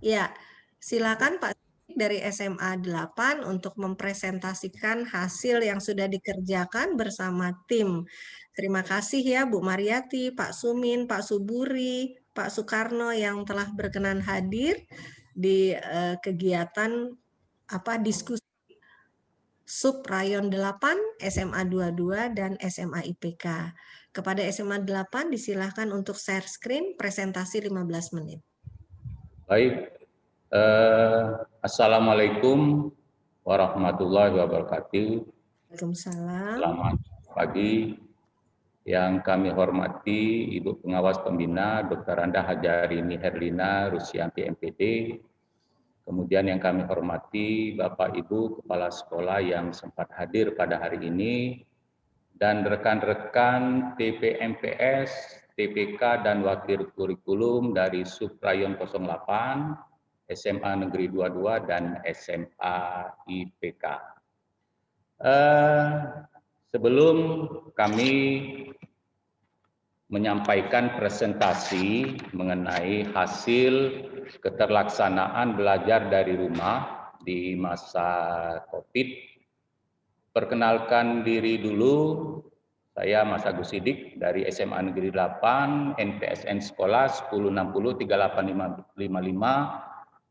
Ya, silakan Pak Sidik dari SMA 8 untuk mempresentasikan hasil yang sudah dikerjakan bersama tim. Terima kasih ya Bu Mariati, Pak Sumin, Pak Suburi, Pak Soekarno yang telah berkenan hadir di kegiatan diskusi Sub Rayon 8, SMA 22, dan SMA IPK. Kepada SMA 8 disilahkan untuk share screen presentasi 15 menit. Baik, Assalamualaikum warahmatullahi wabarakatuh. Waalaikumsalam. Selamat pagi. Yang kami hormati Ibu Pengawas Pembina Dr. Anda Hajarini Herlina Rusyanti MPD. Kemudian yang kami hormati Bapak Ibu Kepala Sekolah yang sempat hadir pada hari ini, dan rekan-rekan TPMPS, TPK, dan Wakil Kurikulum dari Subrayon 08, SMA Negeri 22, dan SMA IPK. Sebelum kami menyampaikan presentasi mengenai hasil keterlaksanaan belajar dari rumah di masa COVID, perkenalkan diri dulu, saya Mas Agus Sidik dari SMA Negeri 8, NPSN Sekolah 10603855,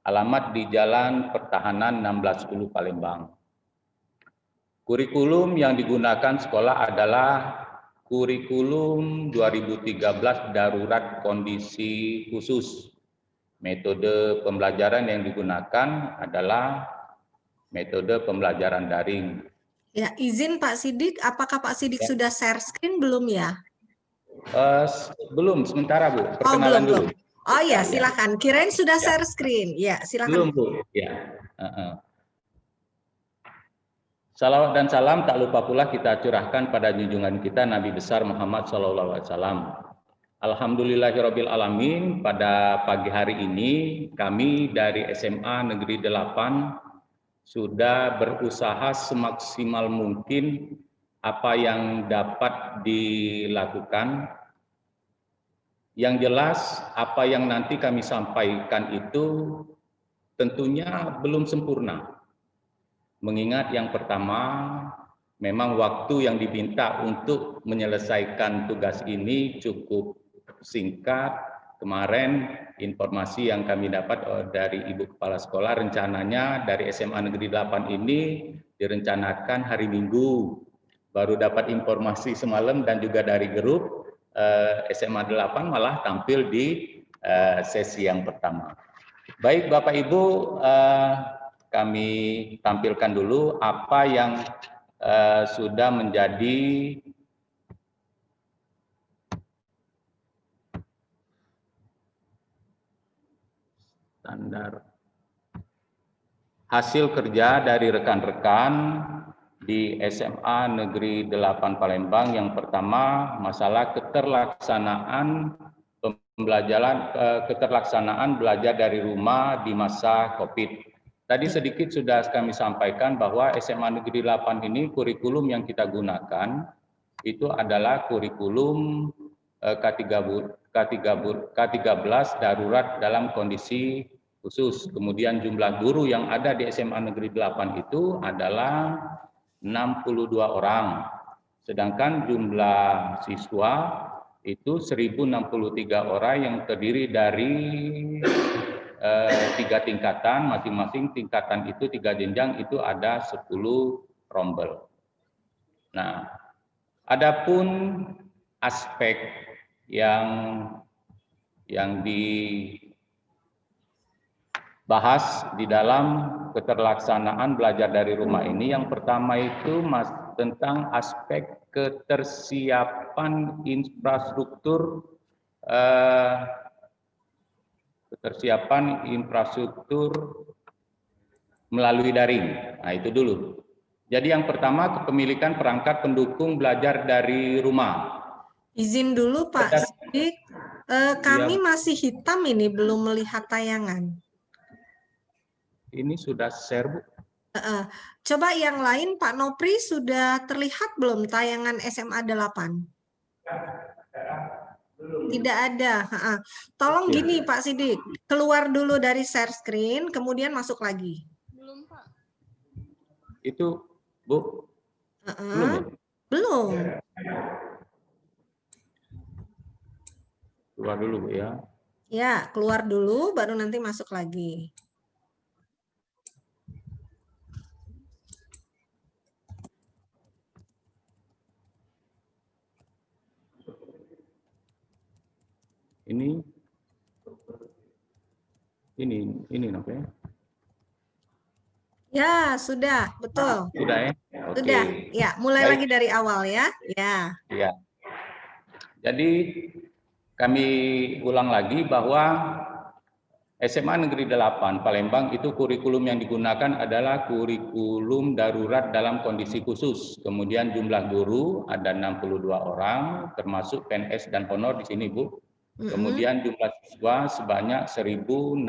alamat di Jalan Pertahanan 1610 Palembang. Kurikulum yang digunakan sekolah adalah kurikulum 2013 darurat kondisi khusus. Metode pembelajaran yang digunakan adalah metode pembelajaran daring. Ya, izin Pak Sidik, apakah Pak Sidik sudah share screen belum ya? Belum, sementara Bu, belum, perkenalan dulu. Belum. Oh ya, silakan. Kirain sudah share screen. Ya, silakan. Belum Bu, ya. Salawat dan salam tak lupa pula kita curahkan pada junjungan kita Nabi besar Muhammad SAW. Alhamdulillahirabbil alamin, pada pagi hari ini kami dari SMA Negeri 8 sudah berusaha semaksimal mungkin apa yang dapat dilakukan. Yang jelas apa yang nanti kami sampaikan itu tentunya belum sempurna. Mengingat yang pertama, memang waktu yang diminta untuk menyelesaikan tugas ini cukup singkat. Kemarin informasi yang kami dapat dari Ibu Kepala Sekolah, rencananya dari SMA Negeri 8 ini direncanakan hari Minggu. Baru dapat informasi semalam dan juga dari grup SMA 8 malah tampil di sesi yang pertama. Baik Bapak Ibu, kami tampilkan dulu apa yang sudah menjadi standar hasil kerja dari rekan-rekan di SMA Negeri 8 Palembang. Yang pertama, masalah keterlaksanaan belajar dari rumah di masa COVID. Tadi sedikit sudah kami sampaikan bahwa SMA Negeri 8 ini kurikulum yang kita gunakan itu adalah kurikulum K13 darurat dalam kondisi khusus. Kemudian jumlah guru yang ada di SMA Negeri 8 itu adalah 62 orang. Sedangkan jumlah siswa itu 1063 orang yang terdiri dari 3 tingkatan, masing-masing tingkatan itu 3 jenjang, itu ada 10 rombel. Nah, adapun aspek yang dibahas di dalam keterlaksanaan belajar dari rumah ini, yang pertama itu tentang aspek ketersiapan infrastruktur melalui daring. Nah, itu dulu. Jadi yang pertama, kepemilikan perangkat pendukung belajar dari rumah. Izin dulu Pak Sidik, kami masih hitam ini, belum melihat tayangan. Ini sudah share, Bu? Coba yang lain, Pak Nopri, sudah terlihat belum tayangan SMA 8? Tidak ada. Tolong Ya. gini Pak Sidik, keluar dulu dari share screen, kemudian masuk lagi. Belum, Pak. Itu, Bu, belum ya? Belum. Keluar dulu, Bu, ya. Ya, keluar dulu, baru nanti masuk lagi. Ini namanya. Ya, sudah, betul. Sudah ya? Oke. Sudah. Ya, mulai Baik. lagi dari awal ya. Ya. Ya. Jadi kami ulang lagi bahwa SMA Negeri 8 Palembang itu kurikulum yang digunakan adalah kurikulum darurat dalam kondisi khusus. Kemudian jumlah guru ada 62 orang, termasuk PNS dan honor di sini, Bu. Kemudian jumlah siswa sebanyak 1.063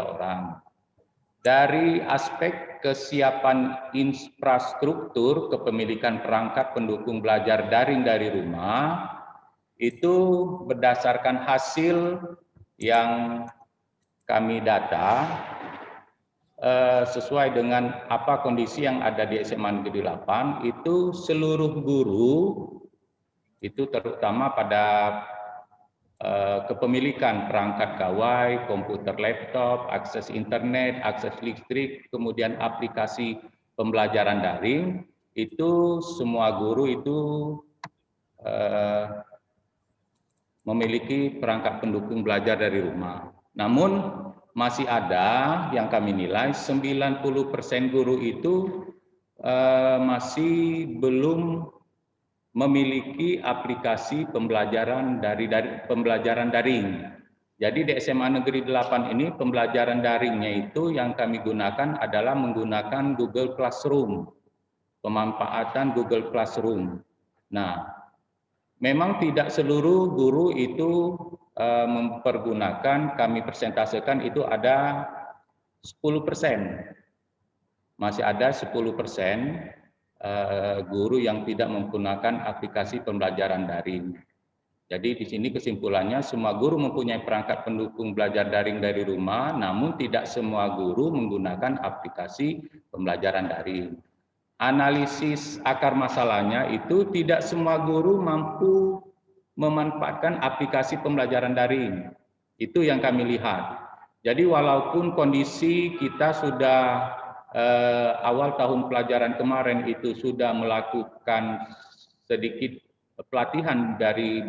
orang. Dari aspek kesiapan infrastruktur kepemilikan perangkat pendukung belajar daring dari rumah, itu berdasarkan hasil yang kami data sesuai dengan apa kondisi yang ada di SMA Negeri 8, itu seluruh guru, itu terutama pada kepemilikan perangkat gawai, komputer laptop, akses internet, akses listrik, kemudian aplikasi pembelajaran daring, itu semua guru itu memiliki perangkat pendukung belajar dari rumah. Namun masih ada yang kami nilai 90% guru itu masih belum memiliki aplikasi pembelajaran pembelajaran daring. Jadi di SMA Negeri 8 ini pembelajaran daringnya itu yang kami gunakan adalah menggunakan Google Classroom, pemanfaatan Google Classroom. Nah, memang tidak seluruh guru itu mempergunakan, kami presentasikan itu ada 10%. Masih ada 10% guru yang tidak menggunakan aplikasi pembelajaran daring. Jadi di sini kesimpulannya semua guru mempunyai perangkat pendukung belajar daring dari rumah, namun tidak semua guru menggunakan aplikasi pembelajaran daring. Analisis akar masalahnya itu tidak semua guru mampu memanfaatkan aplikasi pembelajaran daring. Itu yang kami lihat. Jadi walaupun kondisi kita sudah awal tahun pelajaran kemarin itu sudah melakukan sedikit pelatihan dari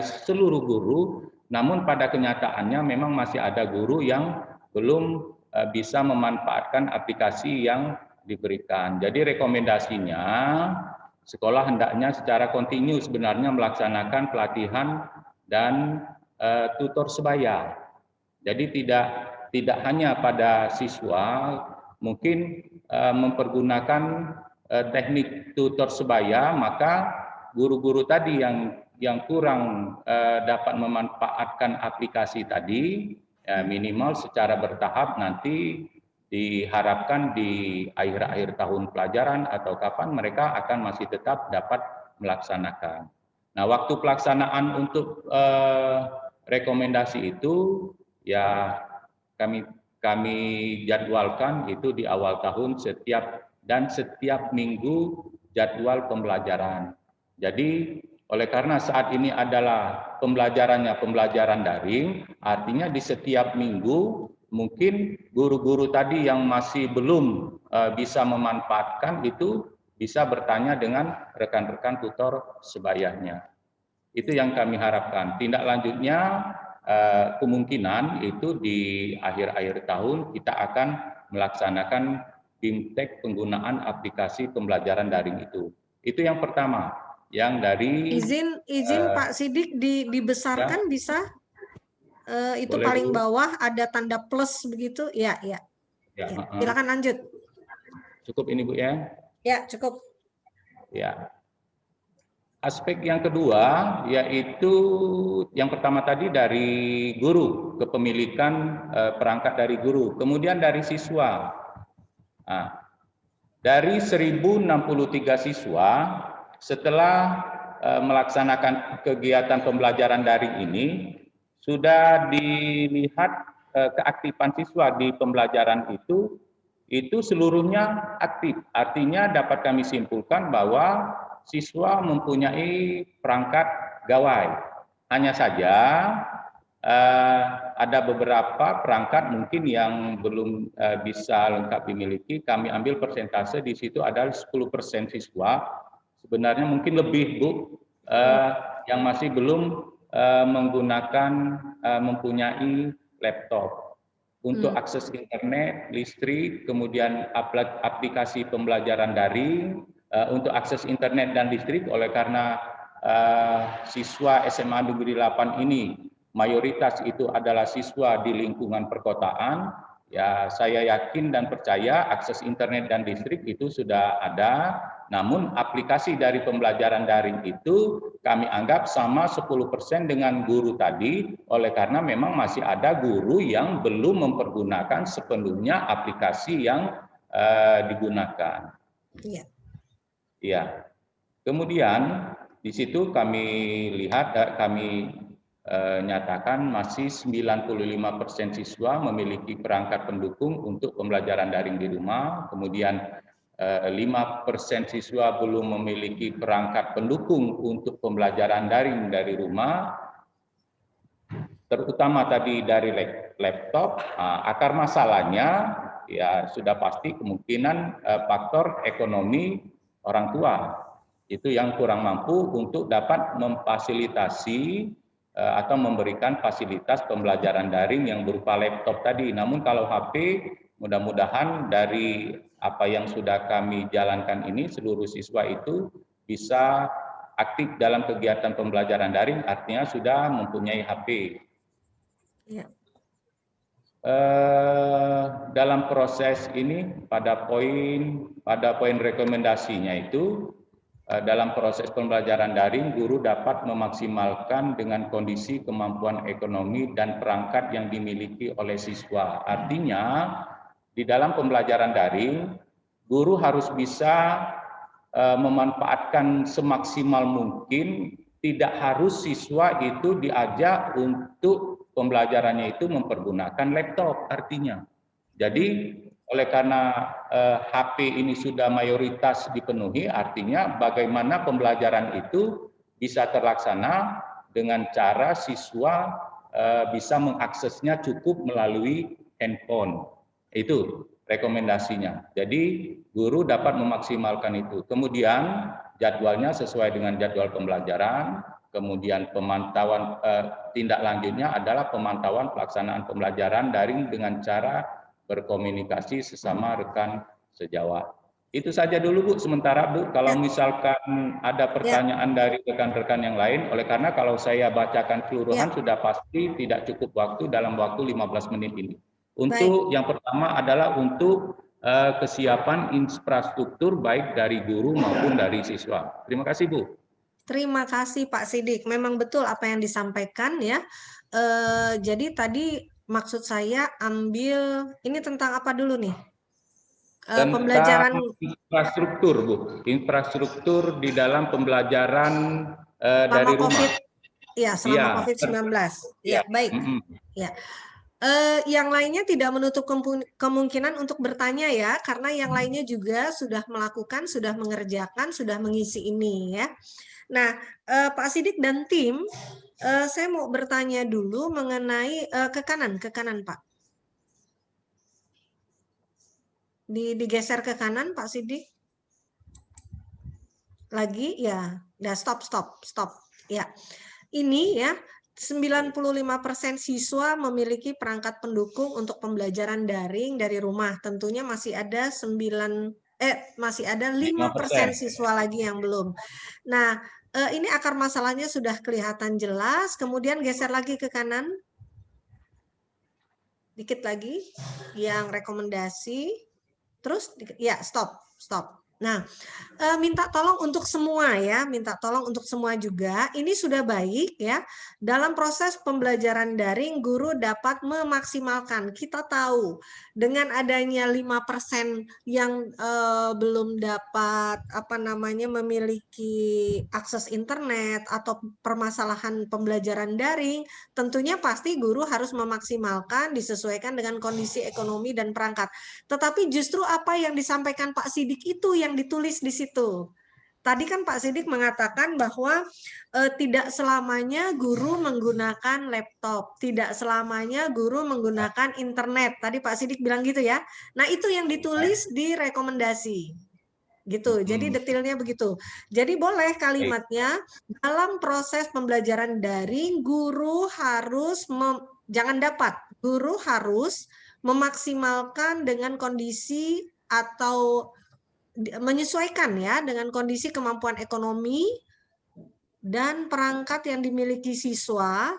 seluruh guru, namun pada kenyataannya memang masih ada guru yang belum bisa memanfaatkan aplikasi yang diberikan. Jadi rekomendasinya sekolah hendaknya secara kontinu sebenarnya melaksanakan pelatihan dan tutor sebaya. Jadi tidak hanya pada siswa, mungkin mempergunakan teknik tutor sebaya, maka guru-guru tadi yang kurang dapat memanfaatkan aplikasi tadi, minimal secara bertahap nanti diharapkan di akhir-akhir tahun pelajaran atau kapan mereka akan masih tetap dapat melaksanakan. Nah, waktu pelaksanaan untuk rekomendasi itu ya kami jadwalkan itu di awal tahun setiap minggu jadwal pembelajaran. Jadi oleh karena saat ini adalah pembelajaran daring, artinya di setiap minggu mungkin guru-guru tadi yang masih belum bisa memanfaatkan itu bisa bertanya dengan rekan-rekan tutor sebayanya. Itu yang kami harapkan. Tindak lanjutnya kemungkinan itu di akhir-akhir tahun kita akan melaksanakan BIMTEK penggunaan aplikasi pembelajaran daring itu. Itu yang pertama. Yang dari izin Pak Sidik dibesarkan ya? Bisa? Itu boleh, paling bawah ada tanda plus begitu, ya. Silakan lanjut. Cukup ini Bu ya? Ya, cukup. Ya. Aspek yang kedua yaitu yang pertama tadi dari guru, kepemilikan perangkat dari guru, kemudian dari siswa. Nah, dari 1.063 siswa, setelah melaksanakan kegiatan pembelajaran daring ini, sudah dilihat keaktifan siswa di pembelajaran itu seluruhnya aktif. Artinya dapat kami simpulkan bahwa siswa mempunyai perangkat gawai. Hanya saja ada beberapa perangkat mungkin yang belum bisa lengkap dimiliki. Kami ambil persentase di situ adalah 10% siswa. Sebenarnya mungkin lebih, Bu, yang masih belum mempunyai laptop untuk akses internet, listrik, kemudian aplikasi pembelajaran daring untuk akses internet dan listrik. Oleh karena siswa SMA Negeri 8 ini mayoritas itu adalah siswa di lingkungan perkotaan, ya saya yakin dan percaya akses internet dan listrik itu sudah ada. Namun aplikasi dari pembelajaran daring itu kami anggap sama 10% dengan guru tadi, oleh karena memang masih ada guru yang belum mempergunakan sepenuhnya aplikasi yang digunakan. Iya. Ya. Kemudian di situ kami lihat, kami nyatakan masih 95% siswa memiliki perangkat pendukung untuk pembelajaran daring di rumah, kemudian 5% siswa belum memiliki perangkat pendukung untuk pembelajaran daring dari rumah, terutama tadi dari laptop. Akar masalahnya ya sudah pasti kemungkinan faktor ekonomi orang tua. Itu yang kurang mampu untuk dapat memfasilitasi atau memberikan fasilitas pembelajaran daring yang berupa laptop tadi. Namun kalau HP, mudah-mudahan dari apa yang sudah kami jalankan ini, seluruh siswa itu bisa aktif dalam kegiatan pembelajaran daring, artinya sudah mempunyai HP. Ya. Dalam proses ini pada poin rekomendasinya itu, dalam proses pembelajaran daring, guru dapat memaksimalkan dengan kondisi kemampuan ekonomi dan perangkat yang dimiliki oleh siswa. Artinya, di dalam pembelajaran daring, guru harus bisa memanfaatkan semaksimal mungkin, tidak harus siswa itu diajak untuk pembelajarannya itu mempergunakan laptop artinya. Jadi oleh karena HP ini sudah mayoritas dipenuhi, artinya bagaimana pembelajaran itu bisa terlaksana dengan cara siswa bisa mengaksesnya cukup melalui handphone. Itu rekomendasinya. Jadi guru dapat memaksimalkan itu. Kemudian jadwalnya sesuai dengan jadwal pembelajaran. Kemudian pemantauan tindak lanjutnya adalah pemantauan pelaksanaan pembelajaran daring dengan cara berkomunikasi sesama rekan sejawat. Itu saja dulu, Bu, sementara, Bu. Kalau misalkan ada pertanyaan dari rekan-rekan yang lain, oleh karena kalau saya bacakan keseluruhan sudah pasti tidak cukup waktu dalam waktu 15 menit ini. Untuk yang pertama adalah untuk kesiapan infrastruktur baik dari guru maupun dari siswa. Terima kasih, Bu. Terima kasih Pak Sidik. Memang betul apa yang disampaikan ya. Jadi tadi maksud saya ambil ini tentang apa dulu nih? Pembelajaran infrastruktur, Bu. Infrastruktur di dalam pembelajaran dari rumah. Iya, selama COVID-19. Ya, baik. Ya. Yang lainnya tidak menutup kemungkinan untuk bertanya ya, karena yang lainnya juga sudah melakukan, sudah mengerjakan, sudah mengisi ini ya. Nah, Pak Sidik dan tim, saya mau bertanya dulu mengenai ke kanan Pak. Digeser ke kanan Pak Sidik. Lagi ya, udah stop. Ya, ini ya. 95% siswa memiliki perangkat pendukung untuk pembelajaran daring dari rumah. Tentunya masih ada 5% siswa lagi yang belum. Nah, ini akar masalahnya sudah kelihatan jelas. Kemudian geser lagi ke kanan. Dikit lagi yang rekomendasi. Terus ya, stop. Nah, minta tolong untuk semua ya, minta tolong untuk semua juga. Ini sudah baik ya. Dalam proses pembelajaran daring, guru dapat memaksimalkan. Kita tahu dengan adanya 5% yang belum dapat memiliki akses internet atau permasalahan pembelajaran daring, tentunya pasti guru harus memaksimalkan disesuaikan dengan kondisi ekonomi dan perangkat. Tetapi justru apa yang disampaikan Pak Sidik itu yang ditulis di situ. Tadi kan Pak Sidik mengatakan bahwa tidak selamanya guru menggunakan laptop, tidak selamanya guru menggunakan internet. Tadi Pak Sidik bilang gitu ya. Nah, itu yang ditulis di rekomendasi. Gitu. Jadi detailnya begitu. Jadi boleh kalimatnya dalam proses pembelajaran daring guru harus guru harus memaksimalkan dengan kondisi atau menyesuaikan ya dengan kondisi kemampuan ekonomi dan perangkat yang dimiliki siswa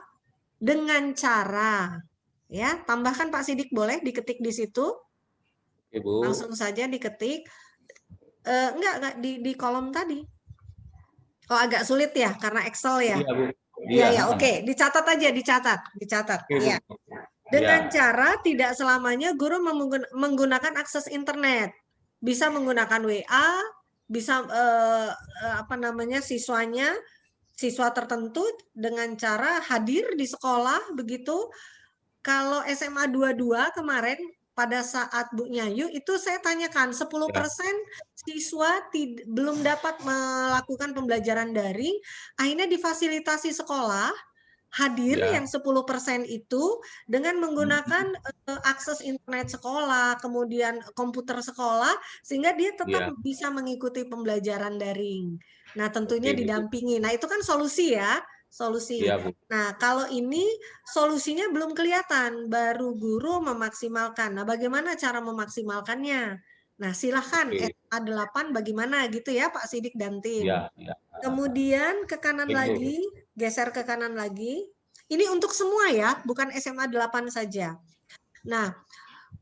dengan cara ya, tambahkan Pak Sidik boleh diketik di situ. Ibu. Langsung saja diketik. Enggak di kolom tadi. Oh, agak sulit ya karena Excel ya. Iya, Bu. Iya, Iya, ya, oke. Dicatat aja, dicatat. Oke, Bu. Ya. Dengan Iya. cara tidak selamanya guru menggunakan akses internet. Bisa menggunakan WA, bisa siswa tertentu dengan cara hadir di sekolah begitu. Kalau SMA 22 kemarin pada saat Bu Nyayu itu saya tanyakan 10% siswa belum dapat melakukan pembelajaran daring, akhirnya difasilitasi sekolah hadir yang 10% itu dengan menggunakan akses internet sekolah, kemudian komputer sekolah, sehingga dia tetap bisa mengikuti pembelajaran daring. Nah, tentunya didampingi. Nah, itu kan solusi ya, solusi. Nah, kalau ini solusinya belum kelihatan, baru guru memaksimalkan. Nah, bagaimana cara memaksimalkannya? Nah, silahkan SMA 8 bagaimana gitu ya Pak Sidik dan tim. Kemudian ke kanan lagi, geser ke kanan lagi. Ini untuk semua ya, bukan SMA 8 saja. Nah,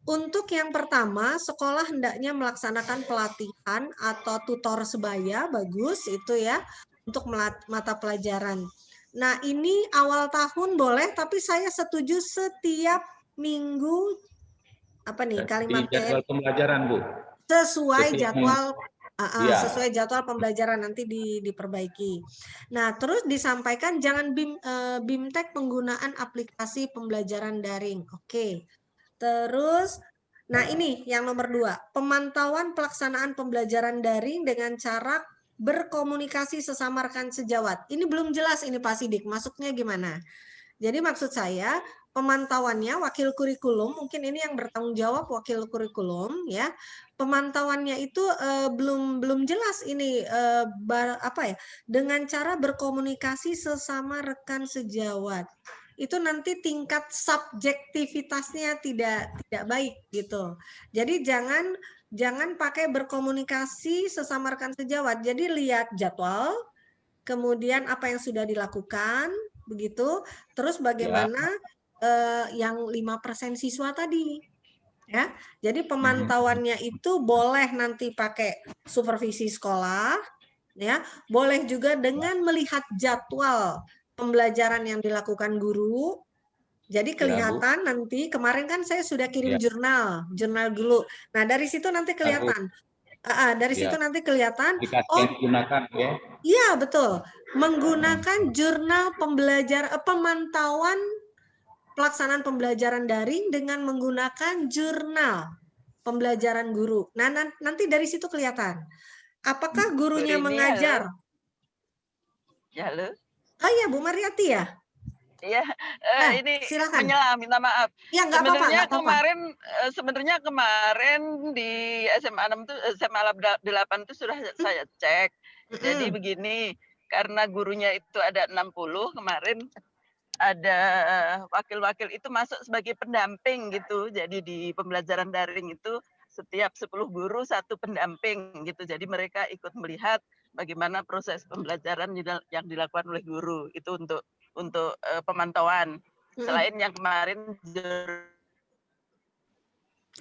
untuk yang pertama, sekolah hendaknya melaksanakan pelatihan atau tutor sebaya, bagus itu ya, untuk mata pelajaran. Nah, ini awal tahun boleh, tapi saya setuju setiap minggu, kalimatnya jadwal pembelajaran, Bu. sesuai jadwal sesuai jadwal pembelajaran nanti diperbaiki. Nah, terus disampaikan jangan BIMTEK penggunaan aplikasi pembelajaran daring. Oke. Terus, nah ini yang nomor 2, pemantauan pelaksanaan pembelajaran daring dengan cara berkomunikasi sesama rekan sejawat. Ini belum jelas ini Pak Sidik, masuknya gimana? Jadi maksud saya pemantauannya wakil kurikulum, mungkin ini yang bertanggung jawab wakil kurikulum ya. Pemantauannya itu belum jelas ini dengan cara berkomunikasi sesama rekan sejawat. Itu nanti tingkat subjektivitasnya tidak baik gitu. Jadi jangan pakai berkomunikasi sesama rekan sejawat. Jadi lihat jadwal, kemudian apa yang sudah dilakukan, begitu. Terus bagaimana yang 5% siswa tadi. Ya. Jadi pemantauannya itu boleh nanti pakai supervisi sekolah, ya. Boleh juga dengan melihat jadwal pembelajaran yang dilakukan guru. Jadi kelihatan nanti kemarin kan saya sudah kirim jurnal dulu. Nah, dari situ nanti kelihatan. Oh, iya betul. Menggunakan jurnal pemantauan pelaksanaan pembelajaran daring dengan menggunakan jurnal pembelajaran guru. Nah, nanti dari situ kelihatan. Apakah gurunya mengajar? Ya, halo. Oh iya, Bu Mariati ya? Iya, ini silakan. Menyela, minta maaf. Ya, sebenarnya kemarin di SMA 6 itu SMA 8 itu sudah saya cek. Jadi begini, karena gurunya itu ada 60 kemarin ada wakil-wakil itu masuk sebagai pendamping gitu. Jadi di pembelajaran daring itu setiap 10 guru 1 pendamping gitu. Jadi mereka ikut melihat bagaimana proses pembelajaran yang dilakukan oleh guru. Itu untuk pemantauan. Selain yang kemarin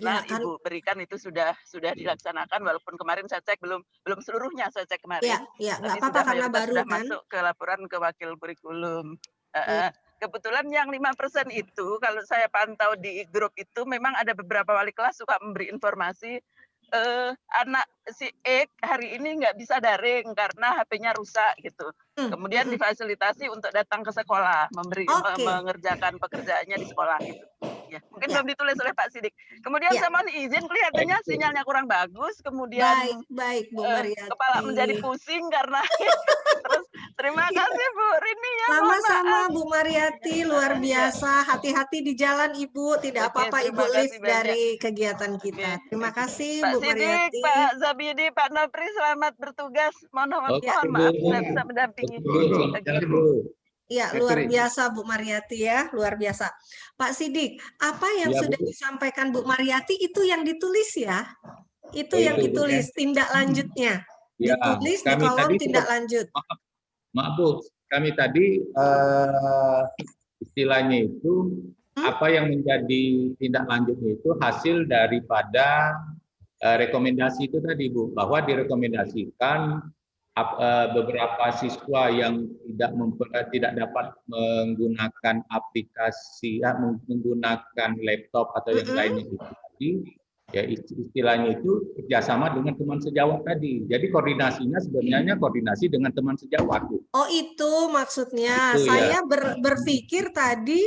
Nah, Ya, kan, Ibu berikan itu sudah dilaksanakan, walaupun kemarin saya cek belum seluruhnya saya cek ya, kemarin, ya, nggak tapi apa-apa sudah karena mayoritas baru sudah kan. masuk ke laporan ke wakil kurikulum. Iya. Kebetulan yang 5% itu kalau saya pantau di grup itu memang ada beberapa wali kelas suka memberi informasi, anak si X hari ini nggak bisa daring karena HP-nya rusak gitu. Kemudian difasilitasi untuk datang ke sekolah, Oke, mengerjakan pekerjaannya di sekolah gitu. Ya, mungkin ya, belum ditulis oleh Pak Sidik. Kemudian ya, saya mohon izin, Baik, kelihatannya Bu. sinyalnya kurang bagus, baik, kemudian baik Bu kepala menjadi Mariati. pusing karena terus terima Iya, kasih Bu Rini ya, mohon sama-sama maaf. Bu Mariati, luar Ya, biasa. Hati-hati di jalan Ibu, tidak oke, apa-apa Ibu terima kasih lift banyak. dari kegiatan Oke, kita. Terima oke. kasih Pak Bu Sidik, Pak Mariati. Zabidi, Pak Nopri, selamat bertugas. Mohon Oke, Ya, mohon Bu. maaf tidak bisa Oke, mendampingi Bu. Selamat jalan, Bu. ya, luar biasa Bu Mariati ya, luar biasa. Pak Sidik, apa yang Ya, sudah Bu. disampaikan Bu Mariati itu yang ditulis ya? Itu Oh, yang itu, Bu. ditulis, tindak lanjutnya. Ya, Ditulis di kami kolom tadi tindak lanjut. maaf, maaf Bu, kami tadi istilahnya itu Hmm? apa yang menjadi tindak lanjutnya itu hasil daripada rekomendasi itu tadi Bu, bahwa direkomendasikan beberapa siswa yang tidak dapat menggunakan aplikasi, menggunakan laptop atau yang lainnya itu tadi, ya istilahnya itu kerjasama dengan teman sejawat tadi. Jadi koordinasinya sebenarnya koordinasi dengan teman sejawat Bu. Oh itu maksudnya, Itu ya. saya berpikir tadi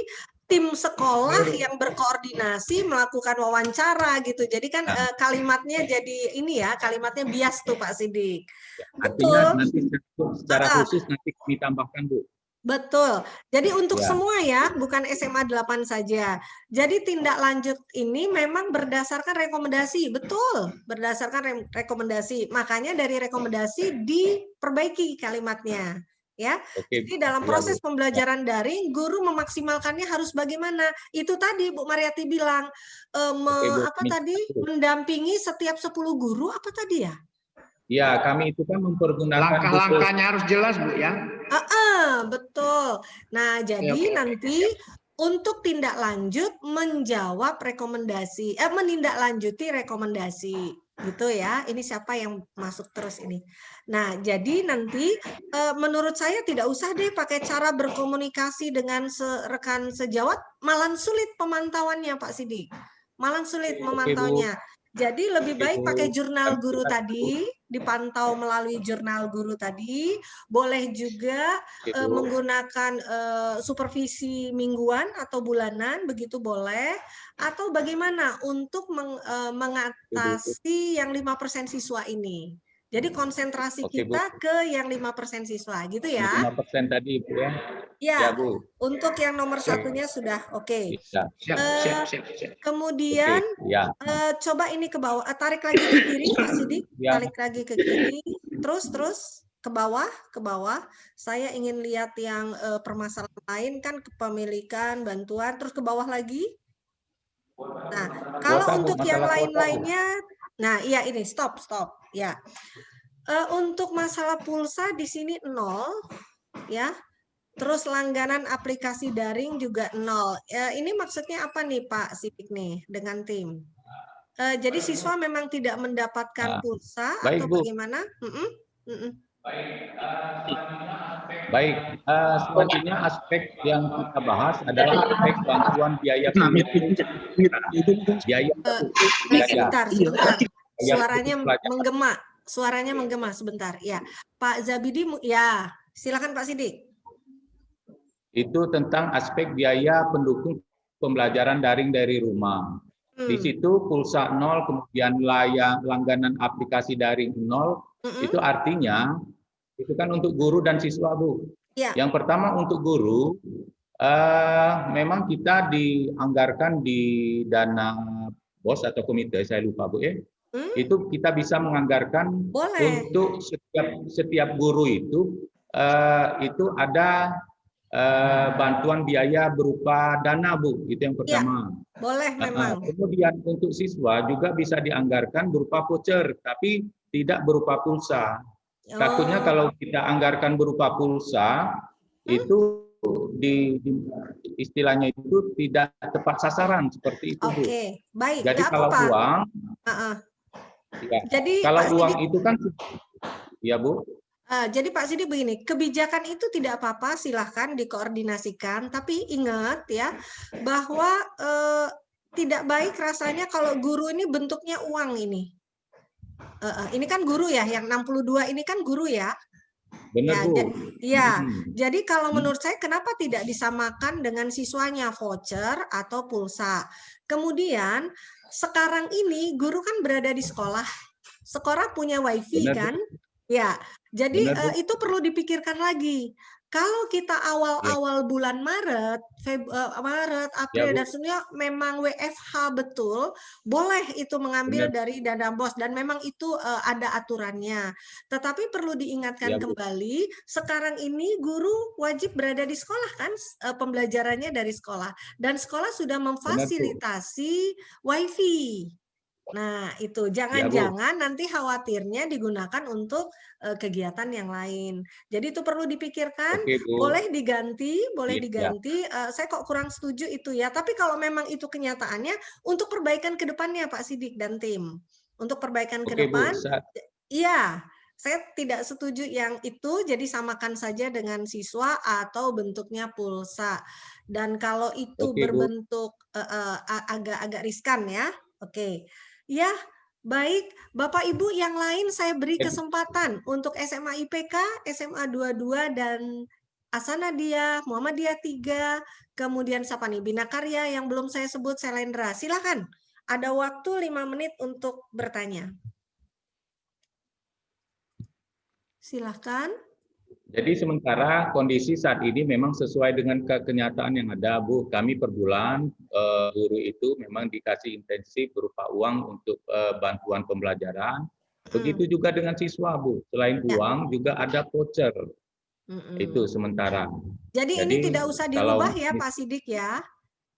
tim sekolah yang berkoordinasi melakukan wawancara gitu. Jadi kan Nah, kalimatnya jadi ini ya, kalimatnya bias tuh Pak Sidik. artinya Betul. nanti secara Ah, khusus nanti ditambahkan Bu. betul. Jadi untuk Ya, semua ya, bukan SMA 8 saja. Jadi tindak lanjut ini memang berdasarkan rekomendasi, betul. Berdasarkan rekomendasi. Makanya dari rekomendasi diperbaiki kalimatnya. Ya. oke Jadi dalam ya Bu. proses pembelajaran daring, guru memaksimalkannya harus bagaimana? Itu tadi Bu Mariati bilang Oke Bu. apa tadi? Mendampingi setiap 10 guru apa tadi ya? Ya, kami itu kan mempergunakan langkah-langkahnya harus jelas Bu ya. Betul. Nah, jadi nanti untuk tindak lanjut menjawab rekomendasi, menindaklanjuti rekomendasi, gitu ya. Ini siapa yang masuk terus ini. Nah, jadi nanti menurut saya tidak usah deh pakai cara berkomunikasi dengan rekan sejawat, malah sulit pemantauannya Pak Sidik. Malah sulit memantaunya. Jadi lebih baik pakai jurnal guru tadi, dipantau melalui jurnal guru tadi. Boleh juga menggunakan supervisi mingguan atau bulanan, begitu boleh. Atau bagaimana untuk mengatasi yang 5% siswa ini. Jadi konsentrasi kita ke yang 5% siswa, gitu ya. 5% tadi Bu ya. Ya, Ya Bu. untuk yang nomor satunya sudah oke. Ya. Siap. Kemudian Ya. coba ini ke bawah, tarik lagi ke kiri Pak Sidik, Ya. tarik lagi ke kiri, terus ke bawah. Saya ingin lihat yang permasalahan lain kan kepemilikan, bantuan, terus ke bawah lagi. Nah, kalau untuk yang lain-lainnya, nah iya ini stop ya. Untuk masalah pulsa di sini 0 ya. Terus langganan aplikasi daring juga 0. Ini maksudnya apa nih Pak Sidik nih dengan tim? Jadi siswa memang tidak mendapatkan pulsa atau Bu. bagaimana? Baik, selanjutnya aspek yang kita bahas adalah aspek bantuan biaya pendidikan. Biaya. Sebentar. Suaranya menggema sebentar. Ya, Pak Zabidi, ya, silakan Pak Sidik. Itu tentang aspek biaya pendukung pembelajaran daring dari rumah. Di situ pulsa 0, kemudian langganan aplikasi daring 0, itu artinya itu kan untuk guru dan siswa Bu. Ya. Yang pertama untuk guru, memang kita dianggarkan di dana BOS atau komite, saya lupa Bu ya. Itu kita bisa menganggarkan untuk setiap guru itu ada bantuan biaya berupa dana Bu, itu yang pertama. Ya, boleh memang. Kemudian untuk siswa juga bisa dianggarkan berupa voucher, tapi tidak berupa pulsa. Takutnya kalau kita anggarkan berupa pulsa, itu istilahnya itu tidak tepat sasaran seperti itu, Bu. Oke, baik. Jadi Nggak kalau apa-apa. uang, Ya. Jadi kalau Pak uang Sidik, itu kan, ya Bu. jadi Pak Sidik begini, kebijakan itu tidak apa-apa, silahkan dikoordinasikan, tapi ingat ya bahwa tidak baik rasanya kalau guru ini bentuknya uang ini. Ini kan guru ya, yang 62 ini kan guru ya. Benar, Bu. Jadi kalau menurut saya kenapa tidak disamakan dengan siswanya voucher atau pulsa. Kemudian sekarang ini guru kan berada di sekolah punya wifi. Benar, kan? Ya, jadi benar, itu perlu dipikirkan lagi. Kalau kita awal-awal bulan Maret, April, dan sebenarnya memang WFH betul, boleh itu mengambil dari dana BOS dan memang itu ada aturannya. Tetapi perlu diingatkan kembali, sekarang ini guru wajib berada di sekolah kan, pembelajarannya dari sekolah, dan sekolah sudah memfasilitasi WiFi. Nah, itu jangan-jangan nanti khawatirnya digunakan untuk kegiatan yang lain. Jadi itu perlu dipikirkan, boleh diganti, saya kok kurang setuju itu ya. Tapi kalau memang itu kenyataannya, untuk perbaikan ke depannya Pak Sidik dan tim. Untuk perbaikan ke depan, iya, saya tidak setuju yang itu, jadi samakan saja dengan siswa atau bentuknya pulsa. Dan kalau itu berbentuk agak-agak riskan ya, ya, baik. Bapak Ibu yang lain saya beri kesempatan untuk SMA IPK, SMA 22 dan Asanadia, Muhammadiyah 3, kemudian siapa nih? Bina Karya yang belum saya sebut, Selendra. Silakan. Ada waktu 5 menit untuk bertanya. Silakan. Jadi sementara kondisi saat ini memang sesuai dengan kenyataan yang ada, Bu. Kami per bulan guru itu memang dikasih intensif berupa uang untuk bantuan pembelajaran. Begitu juga dengan siswa, Bu. Selain uang juga ada voucher. Itu sementara. Jadi ini tidak usah dirubah ya Pak Sidik ya.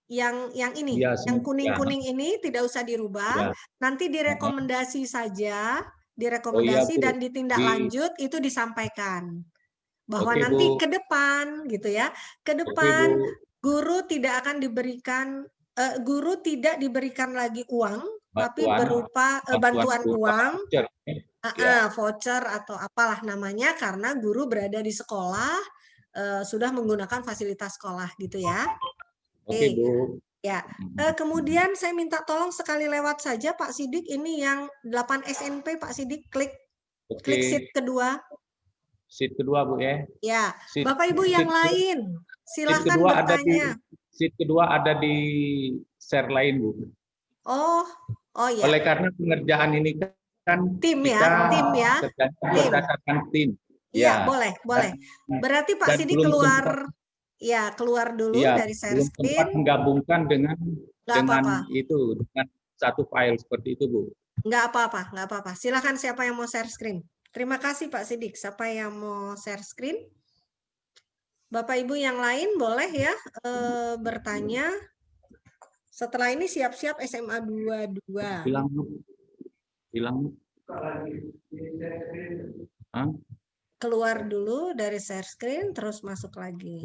Yang ini, yang kuning-kuning ini tidak usah dirubah. Nanti direkomendasi saja, dan ditindaklanjut itu disampaikan. Bahwa nanti ke depan gitu ya, ke depan guru tidak akan diberikan lagi uang, tapi berupa bantuan uang, voucher atau apalah namanya, karena guru berada di sekolah, sudah menggunakan fasilitas sekolah gitu ya. Oke, Bu. Ya, kemudian saya minta tolong sekali lewat saja Pak Sidik, ini yang 8 SNP Pak Sidik, klik sheet kedua. Sheet kedua, Bu ya. Ya, Bapak Ibu yang lain, silakan bertanya. Sheet kedua ada di share lain, Bu. Oh ya. Oleh karena pengerjaan ini kan tim ya. Berdasarkan tim. Iya, boleh. Berarti Pak Sidik keluar dulu dari share screen. Belum sempat menggabungkan dengan satu file seperti itu, Bu. Nggak apa-apa. Silakan siapa yang mau share screen. Terima kasih Pak Sidik. Siapa yang mau share screen? Bapak Ibu yang lain boleh ya bertanya. Setelah ini siap-siap SMA 22. Hilang. Keluar dulu dari share screen, terus masuk lagi.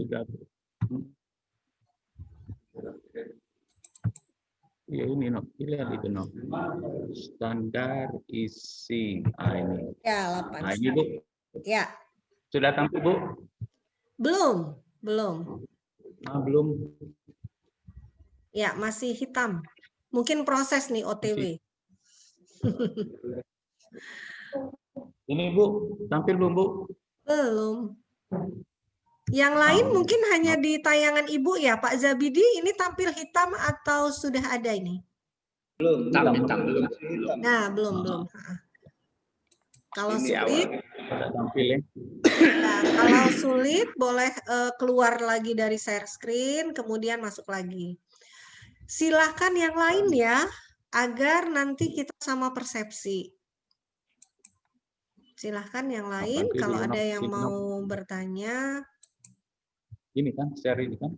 Ya ini lihat itu standar isi ini. Ya, 8. Ini Bu. Ya. Sudah tampil Bu? Belum. Belum. Ya, masih hitam. Mungkin proses nih OTW. Ini Bu, tampil belum Bu? Belum. Yang lain mungkin hanya di tayangan Ibu ya, Pak Zabidi, ini tampil hitam atau sudah ada ini? Belum, tampil. Nah, belum. Kalau sulit, kalau sulit boleh keluar lagi dari share screen, kemudian masuk lagi. Silahkan yang lain ya, agar nanti kita sama persepsi. Silahkan yang lain, kalau ada yang mau bertanya. Ini kan share ini kan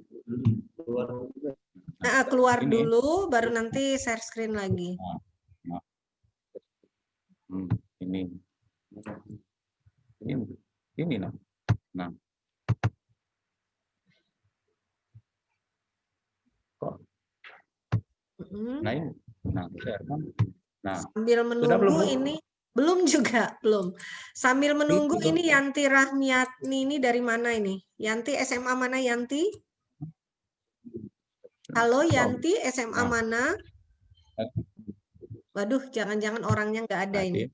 keluar dulu baru nanti share screen lagi. Ini nah. Nah ini, nah share kan. Nah Sambil sudah belum, menunggu Bu? ini belum juga belum. Sambil menunggu Itu. ini Yanti Rahmiatni ini dari mana ini? Yanti SMA mana Yanti? Halo Yanti, SMA Nah. mana? Waduh, jangan-jangan orangnya nggak ada ini.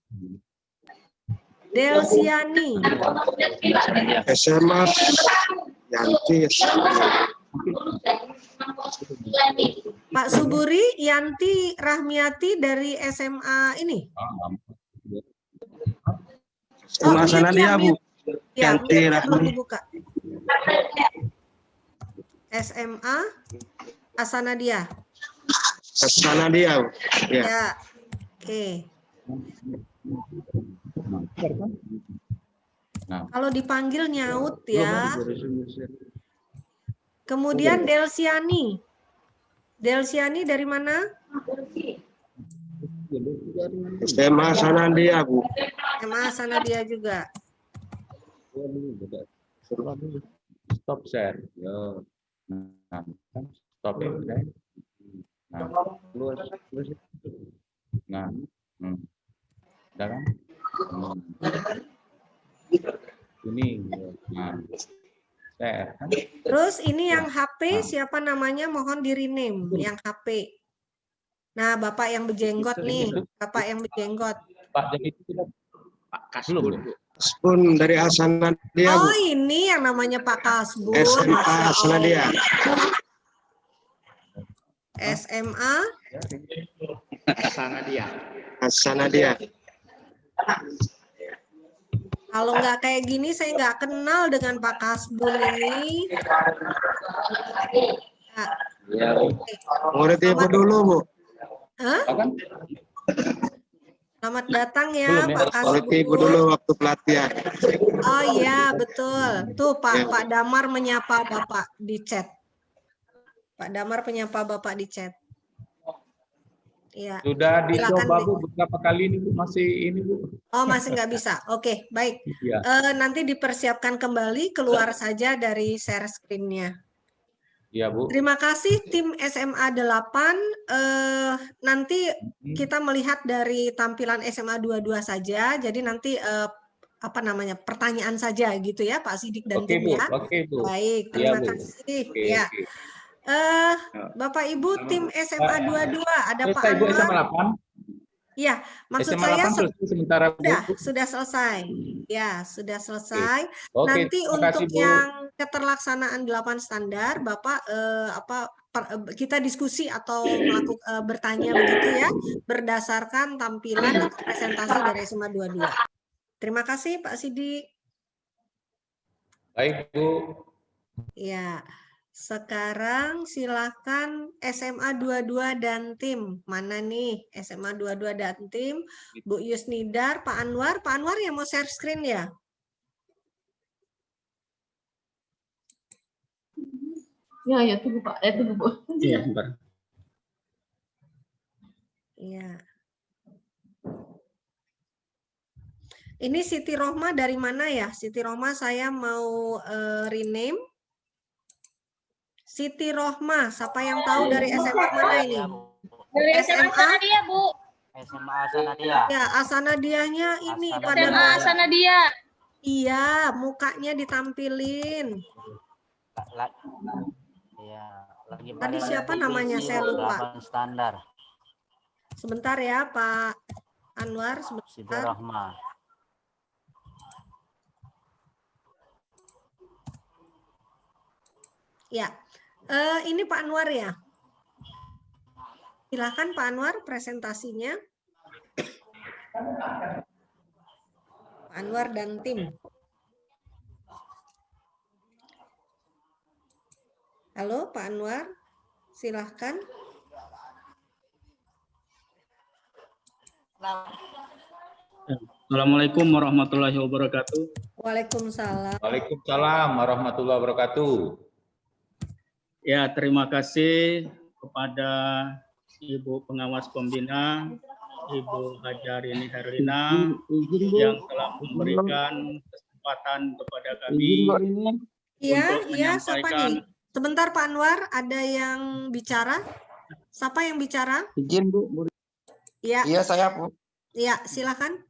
Delsiani. SMA Yanti. Pak Suburi, Yanti Rahmiati dari SMA ini. SMA sana dia, Bu. Ya, Yanti belum Rahmi. dibuka. SMA Asanadia. Sana dia, Bu. Ya. Ya. Oke. Nah. Kalau dipanggil nyaut ya. Kemudian Delsiani. Delsiani dari mana? SMA sana dia, Bu. SMA Asanadia juga. Stop share. Yo. Nah, stop ya. Nah, nah, udah kan? Ini, nah, share. Kan? Terus ini yang HP siapa namanya? Mohon di rename yang HP. Nah, Bapak yang berjenggot nih, Bapak yang berjenggot. Pak jadi itu tidak Pak Kasbun. Pun dari Asana dia, Bu. Oh, ini yang namanya Pak Kasbun. SMA Masya sana dia. Allah. SMA Sana dia. Sana dia. Kalau nggak kayak gini, saya nggak kenal dengan Pak Kasbun ini. Nah, Ya, Bu. Murid Ibu dulu, Bu. hah? kan? Selamat datang ya, Belum ya? Pak Murid Ibu Kasbun. dulu waktu pelatihan. Oh iya, betul. Tuh Pak Damar menyapa Bapak di chat. Pak Damar menyapa Bapak di chat. Iya. Sudah Silakan, dicoba, Bu. Bu, beberapa kali ini, Bu, masih ini, Bu. Oh, masih nggak bisa. Oke, baik. Iya. Nanti dipersiapkan kembali, keluar saja dari share screen-nya. Iya, Bu. Terima kasih tim SMA 8. Nanti kita melihat dari tampilan SMA 22 saja. Jadi nanti apa namanya, pertanyaan saja gitu ya Pak Sidik dan Oke, tim Bu. ya. Oke, Bu. Baik, Iya, terima Bu. kasih. Oke, Ya. oke. Bapak Ibu tim SMA 22 ada Pak Selesai, Bu, Anwar. SMA 8. Iya, maksud SMA saya 8 selesai sementara, Bu. sudah selesai. Ya, sudah selesai. Oke, Nanti terima kasih, untuk Bu. yang keterlaksanaan 8 standar, Bapak kita diskusi atau bertanya begitu ya, berdasarkan tampilan atau presentasi dari SMA 22. Terima kasih Pak Sidik. Baik, Bu. Ya. Sekarang silakan SMA 22 dan tim. Mana nih SMA 22 dan tim? Bu Yusnidar, Pak Anwar. Pak Anwar yang mau share screen ya? Ya, tunggu Pak. Tunggu Bu. Iya, sebentar. Iya. Ini Siti Rohma dari mana ya? Siti Rohma saya mau rename. Siti Rohma, siapa yang tahu dari SMA mana ini? Dari SMA Asanadia, Bu. SMA Asanadia. Ya, Asanadianya ini Asanadia. pada SMA Asanadia. iya, mukanya ditampilin. Iya, lagi Tadi siapa namanya? Saya lupa. Standar. Sebentar ya, Pak Anwar, Siti sebentar. Rohma. Ya, ini Pak Anwar ya. Silakan Pak Anwar presentasinya. Pak Anwar dan tim. Halo Pak Anwar, silahkan. Assalamualaikum warahmatullahi wabarakatuh. Waalaikumsalam. Waalaikumsalam warahmatullahi wabarakatuh. Ya, terima kasih kepada Ibu Pengawas Pembina, Ibu Hajarini Herlina, yang telah memberikan kesempatan kepada kami Iya, untuk iya, siapa menyampaikan. nih? Sebentar Pak Anwar, ada yang bicara? Siapa yang bicara? Izin Bu. Ya, Iya saya Bu. ya, silakan.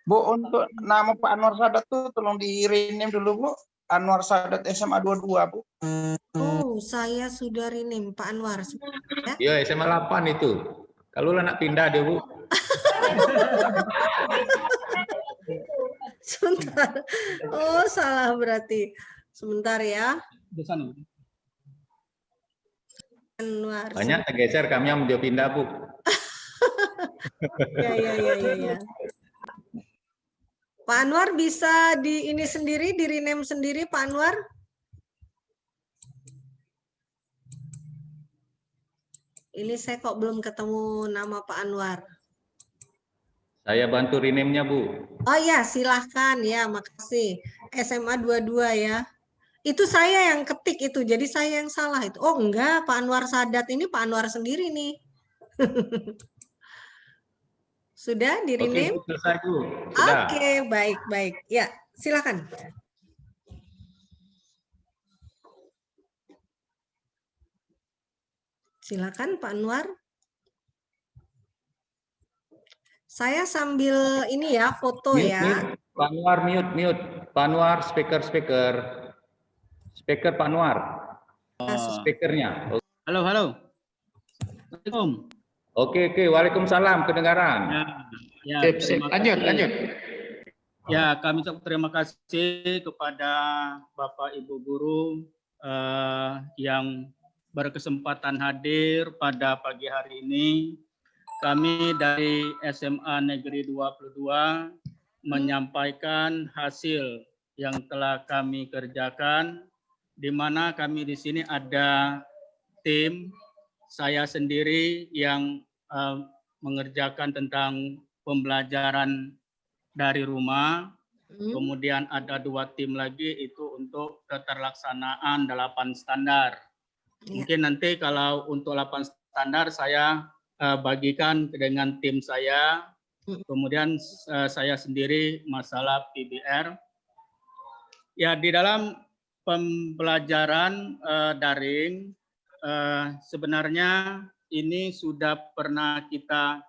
Bu, untuk nama Pak Anwar Sadat tuh tolong di rename dulu Bu. Anwar Sadat SMA 22 Bu. Oh, saya sudah rename Pak Anwar. Ya. Iya, SMA 8 itu. Kalau lu nak pindah deh, Bu. Sebentar. Oh, salah berarti. Sebentar ya. Anwar. Banyak tergeser, kami yang mau pindah, Bu. Ya. Pak Anwar bisa di ini sendiri, di rename sendiri Pak Anwar? Ini saya kok belum ketemu nama Pak Anwar. Saya bantu rename-nya, Bu. Oh ya, silahkan ya, makasih. SMA 22 ya. Itu saya yang ketik itu, jadi saya yang salah itu. Oh enggak, Pak Anwar Sadat ini Pak Anwar sendiri nih. Sudah di rename? Oke, selesai, Bu. Sudah. Oke, baik. Ya, silakan. Silakan Pak Anwar. Saya sambil ini ya, foto Mute, ya. mute. Pak Anwar, mute. Pak Anwar, speaker. Speaker Pak Anwar. Speakernya. Halo. Assalamualaikum. Oke. Waalaikumsalam, kedengaran. Ya, Sip. Lanjut. Ya, kami ucap terima kasih kepada Bapak Ibu guru yang berkesempatan hadir pada pagi hari ini. Kami dari SMA Negeri 22 menyampaikan hasil yang telah kami kerjakan, di mana kami di sini ada tim saya sendiri yang mengerjakan tentang pembelajaran dari rumah. Kemudian ada 2 tim lagi itu untuk keterlaksanaan 8 standar. Mungkin nanti kalau untuk 8 standar saya bagikan dengan tim saya. Kemudian saya sendiri masalah PBR. Ya, di dalam pembelajaran daring sebenarnya ini sudah pernah kita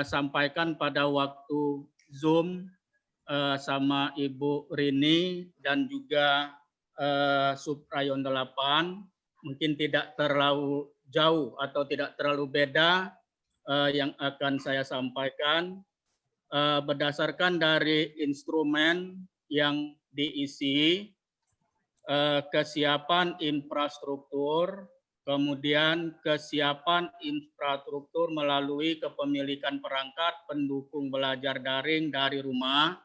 sampaikan pada waktu Zoom sama Ibu Rini dan juga Subrayon 8. Mungkin tidak terlalu jauh atau tidak terlalu beda yang akan saya sampaikan berdasarkan dari instrumen yang diisi, kesiapan infrastruktur, kemudian kesiapan infrastruktur melalui kepemilikan perangkat pendukung belajar daring dari rumah.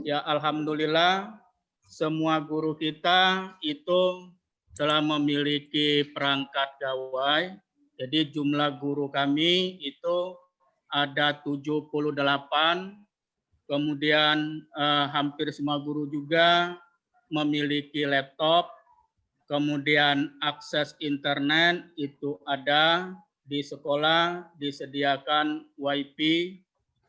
Ya, alhamdulillah semua guru kita itu telah memiliki perangkat gawai. Jadi jumlah guru kami itu ada 78, kemudian hampir semua guru juga memiliki laptop, kemudian akses internet itu ada di sekolah, disediakan WiFi,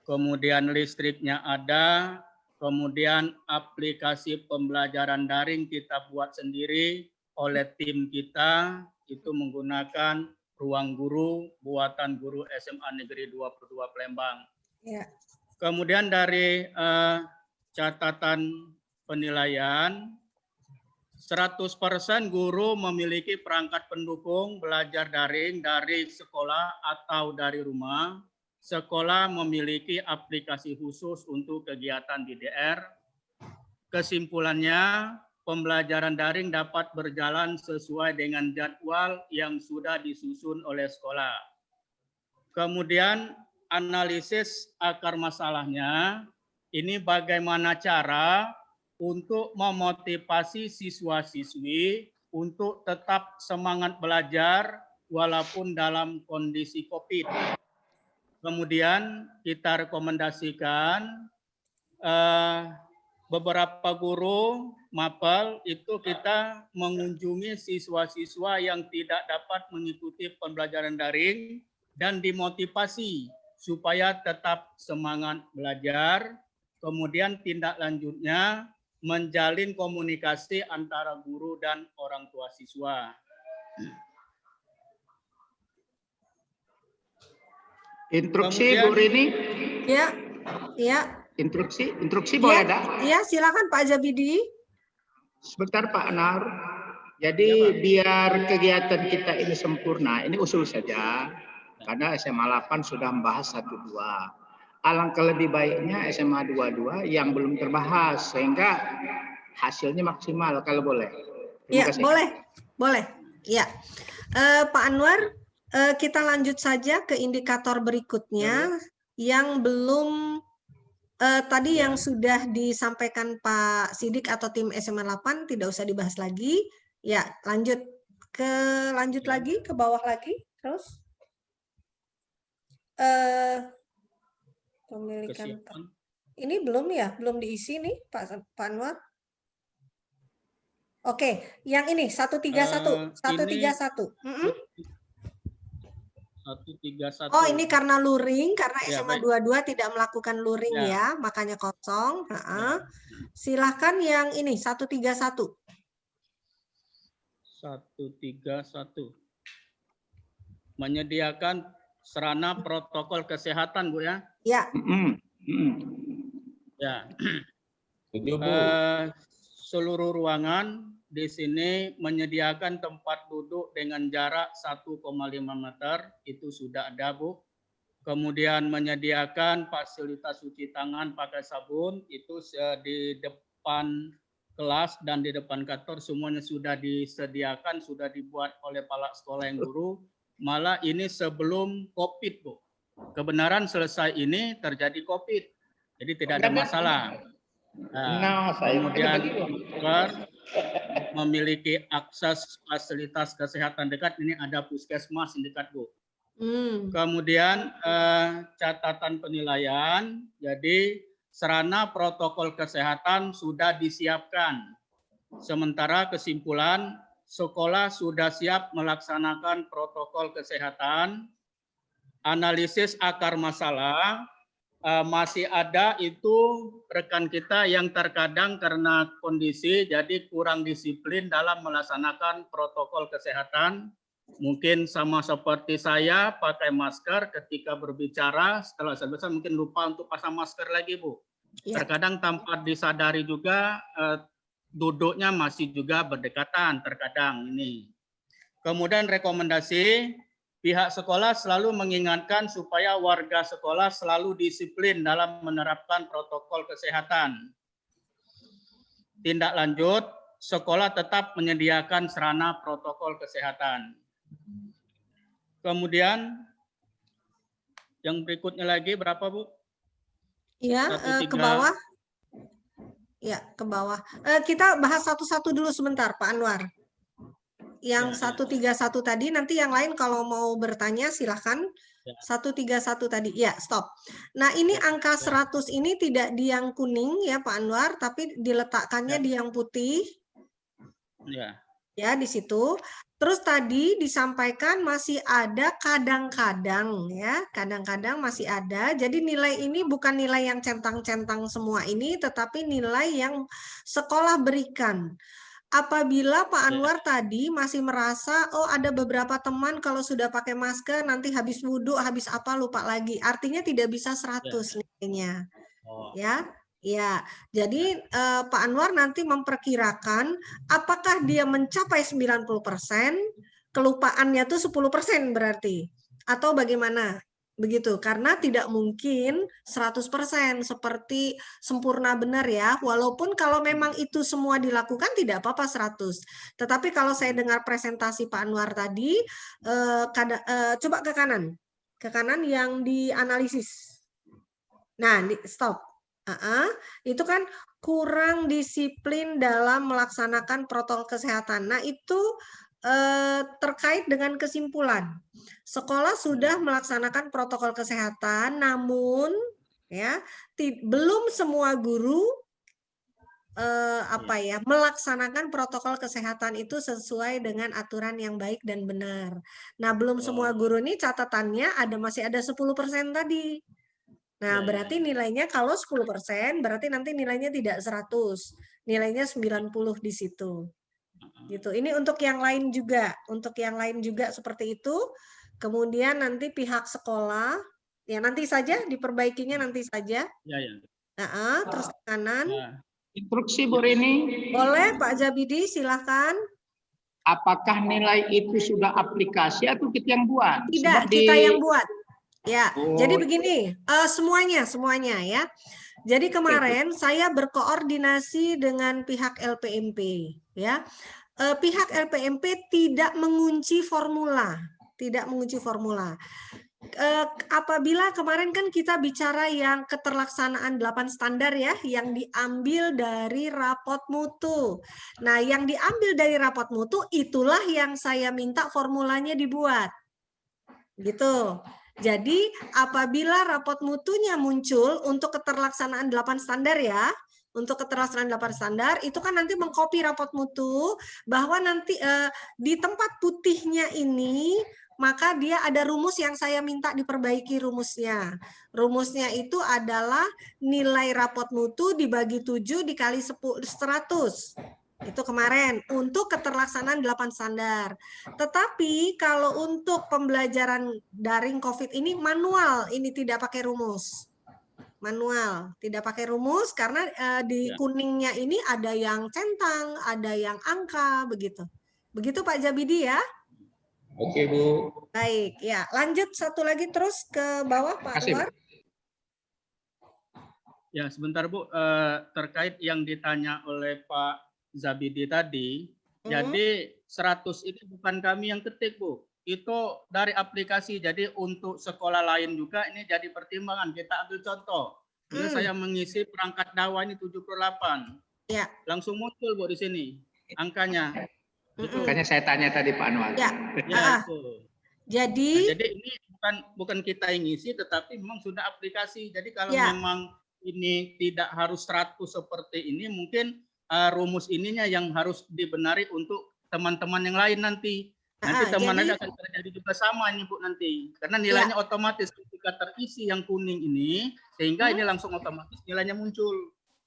kemudian listriknya ada, kemudian aplikasi pembelajaran daring kita buat sendiri oleh tim kita, itu menggunakan Ruang Guru buatan guru SMA Negeri 22 Palembang. Ya. Kemudian dari catatan penilaian, 100% guru memiliki perangkat pendukung belajar daring dari sekolah atau dari rumah. Sekolah memiliki aplikasi khusus untuk kegiatan DDR. Kesimpulannya, pembelajaran daring dapat berjalan sesuai dengan jadwal yang sudah disusun oleh sekolah. Kemudian analisis akar masalahnya, ini bagaimana cara untuk memotivasi siswa-siswi untuk tetap semangat belajar walaupun dalam kondisi COVID. Kemudian kita rekomendasikan beberapa guru mapel itu kita mengunjungi siswa-siswa yang tidak dapat mengikuti pembelajaran daring dan dimotivasi supaya tetap semangat belajar. Kemudian tindak lanjutnya menjalin komunikasi antara guru dan orang tua siswa. Instruksi Kemudian- Bu Rini, Ya, ya, instruksi boleh ada? ya, silakan Pak Jabidi. Sebentar Pak Anar. Jadi biar kegiatan kita ini sempurna, ini usul saja. Karena SMA 8 sudah membahas 1-2. Alangkah lebih baiknya SMA 22 yang belum terbahas sehingga hasilnya maksimal kalau boleh. Terima Ya, kasih. boleh. Ya, Pak Anwar, kita lanjut saja ke indikator berikutnya yang belum tadi yang sudah disampaikan Pak Sidik atau tim SMA 8 tidak usah dibahas lagi. Ya, lanjut lagi ke bawah lagi, terus pemilikan. Kesiapan. Ini belum diisi nih Pak Anwar. Oke, yang ini 131. 131. 131. Oh, ini karena luring, karena Ya, SMA baik. 22 tidak melakukan luring ya, makanya kosong. Silahkan yang ini 131. 131. Menyediakan sarana protokol kesehatan, Bu ya. Ya, Ya. Setuju, Bu. Seluruh ruangan di sini menyediakan tempat duduk dengan jarak 1,5 meter, itu sudah ada, Bu. Kemudian menyediakan fasilitas cuci tangan pakai sabun, itu di depan kelas dan di depan kantor semuanya sudah disediakan, sudah dibuat oleh kepala sekolah yang guru. Malah ini sebelum COVID, Bu. Kebenaran selesai ini terjadi COVID, jadi tidak ada masalah. Kemudian memiliki akses fasilitas kesehatan dekat, ini ada puskesmas yang dekat, Bu. Kemudian catatan penilaian, jadi sarana protokol kesehatan sudah disiapkan. Sementara kesimpulan, sekolah sudah siap melaksanakan protokol kesehatan. Analisis akar masalah, masih ada itu rekan kita yang terkadang karena kondisi jadi kurang disiplin dalam melaksanakan protokol kesehatan. Mungkin sama seperti saya pakai masker ketika berbicara, setelah selesai mungkin lupa untuk pasang masker lagi, Bu. Ya. Terkadang tanpa disadari juga duduknya masih juga berdekatan terkadang ini. Kemudian rekomendasi, pihak sekolah selalu mengingatkan supaya warga sekolah selalu disiplin dalam menerapkan protokol kesehatan. Tindak lanjut, sekolah tetap menyediakan sarana protokol kesehatan. Kemudian yang berikutnya lagi berapa, Bu? Ya, ke bawah. Ya, ke bawah. Kita bahas satu-satu dulu sebentar, Pak Anwar. Yang 131 tadi, nanti yang lain kalau mau bertanya silahkan. 131 tadi, ya stop. Nah ini angka 100 ini tidak di yang kuning ya Pak Anwar, tapi diletakkannya di yang putih. Ya di situ. Terus tadi disampaikan masih ada kadang-kadang ya, kadang-kadang masih ada. Jadi nilai ini bukan nilai yang centang-centang semua ini, tetapi nilai yang sekolah berikan. Apabila Pak Anwar tadi masih merasa, oh ada beberapa teman kalau sudah pakai masker nanti habis wudhu, habis apa lupa lagi. Artinya tidak bisa 100 nilainya. Ya. Ya, jadi Pak Anwar nanti memperkirakan apakah dia mencapai 90%, kelupaannya tuh 10% berarti, atau bagaimana? Begitu, karena tidak mungkin 100% seperti sempurna benar ya, walaupun kalau memang itu semua dilakukan tidak apa-apa 100. Tetapi kalau saya dengar presentasi Pak Anwar tadi, coba ke kanan yang dianalisis. Nah, stop. Itu kan kurang disiplin dalam melaksanakan protokol kesehatan. Nah itu terkait dengan kesimpulan sekolah sudah melaksanakan protokol kesehatan, namun ya belum semua guru melaksanakan protokol kesehatan itu sesuai dengan aturan yang baik dan benar. Nah belum semua guru ini catatannya masih ada 10% tadi. Nah, berarti nilainya kalau 10% berarti nanti nilainya tidak 100. Nilainya 90 di situ. Gitu. Ini untuk yang lain juga, seperti itu. Kemudian nanti pihak sekolah Ya, nanti saja diperbaikinya nanti saja. Ya, ya. Terus ke kanan. Nah, Instruksi Bu Rini. Boleh Pak Zabidi, silahkan. Apakah nilai itu sudah aplikasi atau kita yang buat? Tidak, Sebab kita yang buat. Ya, Oh. jadi begini, semuanya ya. Jadi kemarin saya berkoordinasi dengan pihak LPMP, ya. Pihak LPMP tidak mengunci formula, apabila kemarin kan kita bicara yang keterlaksanaan 8 standar ya, yang diambil dari rapot mutu. Nah, yang diambil dari rapot mutu itulah yang saya minta formulanya dibuat. Gitu. Jadi apabila rapot mutunya muncul untuk keterlaksanaan 8 standar ya, untuk keterlaksanaan 8 standar itu kan nanti mengcopy rapot mutu bahwa nanti di tempat putihnya ini maka dia ada rumus yang saya minta diperbaiki rumusnya. Rumusnya itu adalah nilai rapot mutu dibagi 7 dikali 100. Itu kemarin untuk keterlaksanaan 8 standar. Tetapi kalau untuk pembelajaran daring COVID ini manual, ini tidak pakai rumus. Manual, tidak pakai rumus karena di kuningnya ini ada yang centang, ada yang angka, begitu. Begitu Pak Zabidi ya. Oke Bu. Baik, ya lanjut satu lagi terus ke bawah Pak Anwar. Ya sebentar Bu, terkait yang ditanya oleh Pak Zabidi tadi, jadi 100 ini bukan kami yang ketik Bu, itu dari aplikasi. Jadi untuk sekolah lain juga ini jadi pertimbangan. Kita ambil contoh, ini saya mengisi perangkat dakwah ini 78, ya. Langsung muncul Bu di sini angkanya. Makanya saya tanya tadi Pak Anwar. Ya. Jadi ini bukan kita yang ngisi, tetapi memang sudah aplikasi. Jadi kalau memang ini tidak harus 100 seperti ini, mungkin rumus ininya yang harus dibenari untuk teman-teman yang lain nanti. Nanti teman-teman akan terjadi juga sama ini Bu nanti. Karena nilainya otomatis ketika terisi yang kuning ini, sehingga ini langsung otomatis nilainya muncul.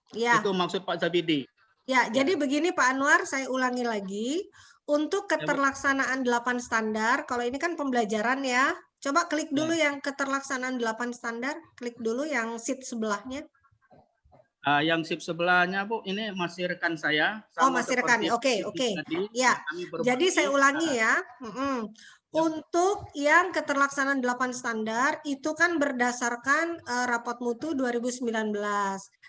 Ya. Itu maksud Pak Zabidi. Ya, jadi begini Pak Anwar, saya ulangi lagi. Untuk keterlaksanaan 8 standar, kalau ini kan pembelajaran ya. Coba klik dulu yang keterlaksanaan 8 standar, klik dulu yang sheet sebelahnya. Yang shift sebelahnya Bu, ini masih rekan saya. Oh, masih rekan. Oke. Ya. Jadi saya ulangi ya. Untuk yang keterlaksanaan 8 standar itu kan berdasarkan rapot mutu 2019.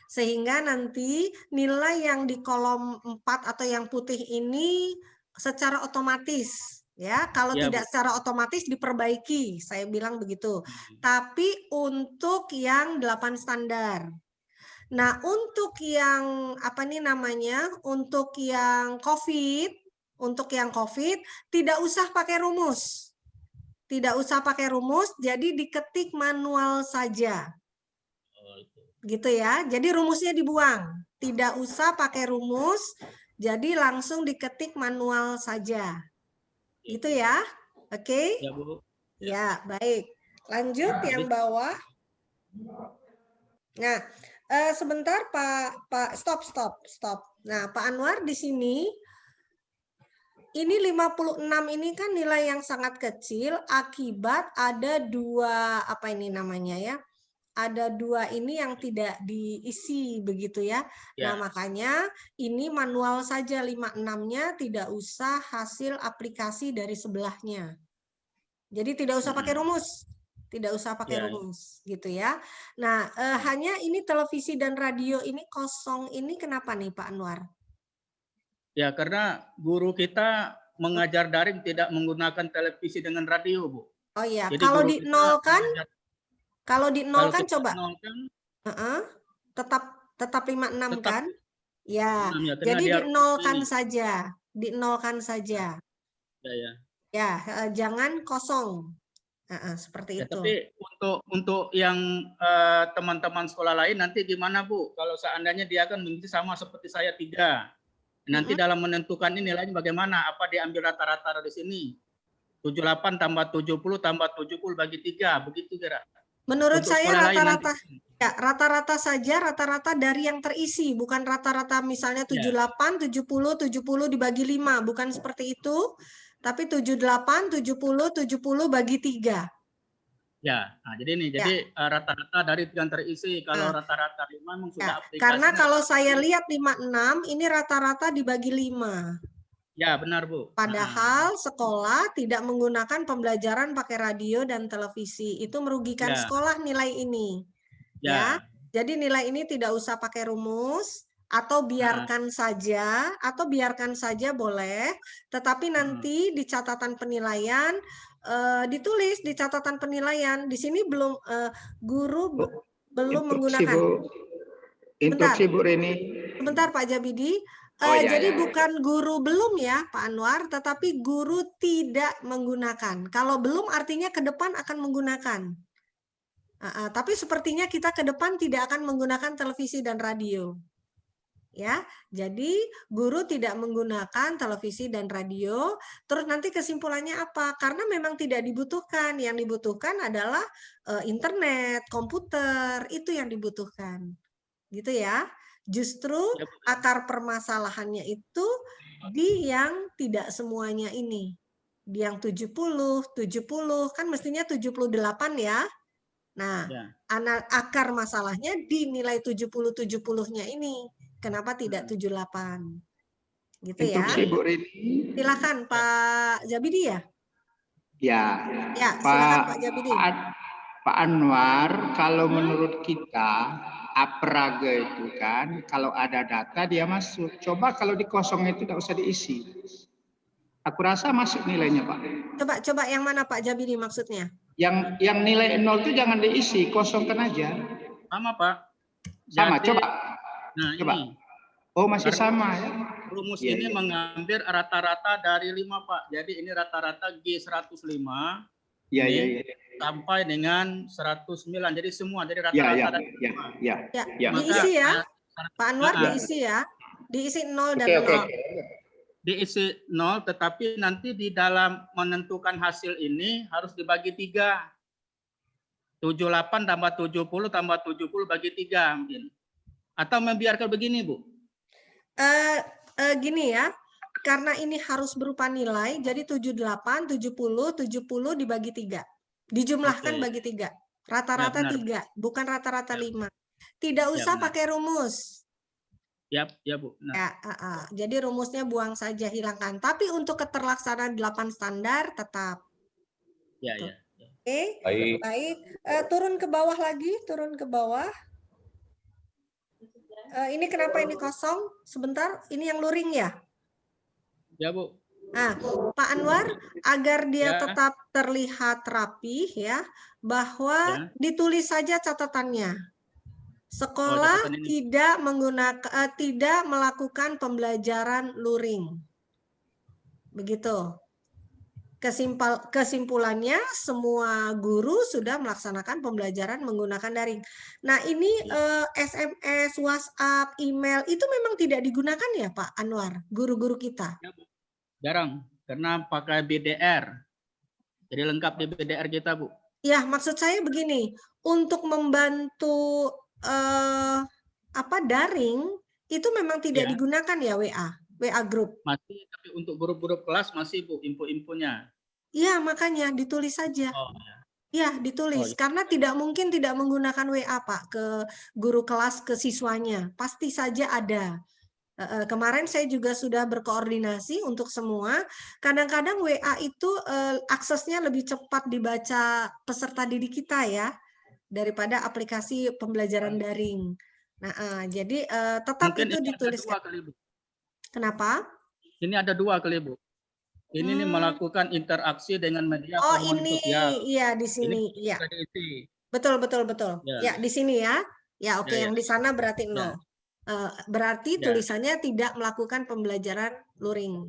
Sehingga nanti nilai yang di kolom 4 atau yang putih ini secara otomatis ya, kalau tidak secara otomatis diperbaiki, saya bilang begitu. Tapi untuk yang 8 standar. Nah, untuk yang untuk yang COVID tidak usah pakai rumus. Tidak usah pakai rumus, jadi diketik manual saja. Gitu ya. Jadi rumusnya dibuang. Tidak usah pakai rumus, jadi langsung diketik manual saja. Gitu ya. Oke? Ya, Bu. Ya, baik. Lanjut yang bawah. Nah, sebentar Pak, stop. Nah, Pak Anwar di sini ini 56 ini kan nilai yang sangat kecil akibat ada dua ada dua ini yang tidak diisi begitu ya. Nah, makanya ini manual saja 56-nya, tidak usah hasil aplikasi dari sebelahnya. Jadi tidak usah pakai rumus. Tidak usah pakai rumus gitu ya. Nah, hanya ini televisi dan radio ini kosong ini kenapa nih Pak Anwar? Ya, karena guru kita mengajar daring tidak menggunakan televisi dengan radio, Bu. Oh iya, jadi kalau di nol kan coba. Tetap 56 kan? Ya. Jadi dinolkan saja. Ya, jangan kosong. Seperti itu. Tapi untuk yang teman-teman sekolah lain nanti gimana Bu? Kalau seandainya dia akan mengisi sama seperti saya 3, nanti dalam menentukan ini nilainya bagaimana? Apa diambil rata-rata di sini? 78 tambah 70 tambah 70 bagi 3, begitu kira? Menurut saya rata-rata saja, rata-rata dari yang terisi, bukan rata-rata misalnya 78, 70 dibagi 5, bukan seperti itu. Tapi 78, 70 bagi 3. Ya, nah, jadi ini, jadi rata-rata dari yang terisi, kalau rata-rata 5 memang sudah aplikasi. Karena kalau saya lihat 56, ini rata-rata dibagi 5. Ya, benar Bu. Padahal sekolah tidak menggunakan pembelajaran pakai radio dan televisi. Itu merugikan sekolah nilai ini. Ya. Jadi nilai ini tidak usah pakai rumus, atau biarkan saja, boleh, tetapi nanti di catatan penilaian ditulis di catatan penilaian di sini belum guru belum menggunakan. Instruksi Bu Rini. Sebentar Pak Jabidi. Jadi bukan guru belum ya Pak Anwar, tetapi guru tidak menggunakan. Kalau belum artinya ke depan akan menggunakan. Tapi sepertinya kita ke depan tidak akan menggunakan televisi dan radio. Ya, jadi guru tidak menggunakan televisi dan radio. Terus nanti kesimpulannya apa? Karena memang tidak dibutuhkan. Yang dibutuhkan adalah internet, komputer, itu yang dibutuhkan. Gitu ya. Justru akar permasalahannya itu di yang tidak semuanya ini. Di yang 70 kan mestinya 78 ya. Nah, akar masalahnya di nilai 70-70-nya ini. Kenapa tidak 78? Gitu ya. Silakan Pak Jabidi ya. Ya. Ya, silakan Pak Jabidi. Pak Anwar, kalau menurut kita Apraga itu kan kalau ada data dia masuk. Coba kalau di kosong itu tidak usah diisi. Aku rasa masuk nilainya Pak. Coba yang mana Pak Jabidi maksudnya? Yang nilai 0 itu jangan diisi, kosongkan aja. Sama Pak. Sama, jadi, coba. Nah coba. ini. Oh masih sama ya. Rumus ini mengambil rata-rata dari 5 Pak. Jadi ini rata-rata G105. Iya. Sampai dengan 109. Jadi semua jadi rata-rata dari 5. Ya, diisi ya. Pak Anwar diisi ya. Diisi 0 dan 0. Diisi 0, tetapi nanti di dalam menentukan hasil ini harus dibagi 3. 78 tambah 70 tambah 70 bagi 3 mungkin. Atau membiarkan begini, Bu? Gini ya, karena ini harus berupa nilai, jadi 78, 70, 70 dibagi 3. Dijumlahkan bagi 3. Rata-rata 3, bukan rata-rata 5. Tidak usah pakai rumus. Ya Bu. Jadi rumusnya buang saja, hilangkan. Tapi untuk keterlaksanaan 8 standar tetap. Ya. Oke, baik. Turun ke bawah lagi, turun ke bawah. Ini kenapa ini kosong? Sebentar, ini yang luring ya? Ya Bu. Nah, Pak Anwar, agar dia tetap terlihat rapi ya, bahwa ditulis saja catatannya. Sekolah tidak melakukan pembelajaran luring. Begitu. Kesimpulannya semua guru sudah melaksanakan pembelajaran menggunakan daring. Nah, ini SMS, WhatsApp, email itu memang tidak digunakan ya Pak Anwar, guru-guru kita? Jarang, karena pakai BDR. Jadi lengkap di BDR kita, Bu. Ya, maksud saya begini, untuk membantu daring itu memang tidak digunakan ya WA group. Masih, tapi untuk grup-grup kelas masih Bu, info-infonya. Iya, makanya ditulis saja. Ya, ditulis. Karena tidak mungkin tidak menggunakan WA Pak ke guru kelas, ke siswanya. Pasti saja ada. Kemarin saya juga sudah berkoordinasi untuk semua. Kadang-kadang WA itu aksesnya lebih cepat dibaca peserta didik kita ya, daripada aplikasi pembelajaran daring. Nah, jadi tetap mungkin itu dituliskan. Kenapa? Ini ada 2 kali Bu. Ini nih melakukan interaksi dengan media ini sosial. Iya di sini. Iya. Betul. Ya di sini ya. Ya oke, yang di sana berarti 0. Berarti tulisannya tidak melakukan pembelajaran luring.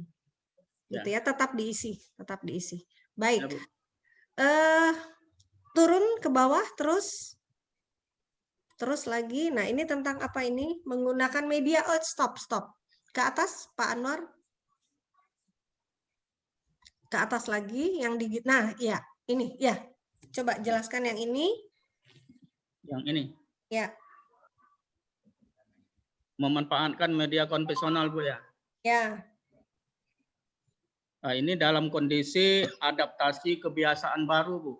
Gitu ya, tetap diisi. Baik. Turun ke bawah terus lagi. Nah, ini tentang apa ini? Menggunakan media. Oh, stop. Ke atas Pak Anwar. Ke atas lagi yang digit. Nah, ya, ini ya. Coba jelaskan yang ini. Yang ini. Ya. Memanfaatkan media konvensional Bu ya. Ya. Nah, ini dalam kondisi adaptasi kebiasaan baru Bu.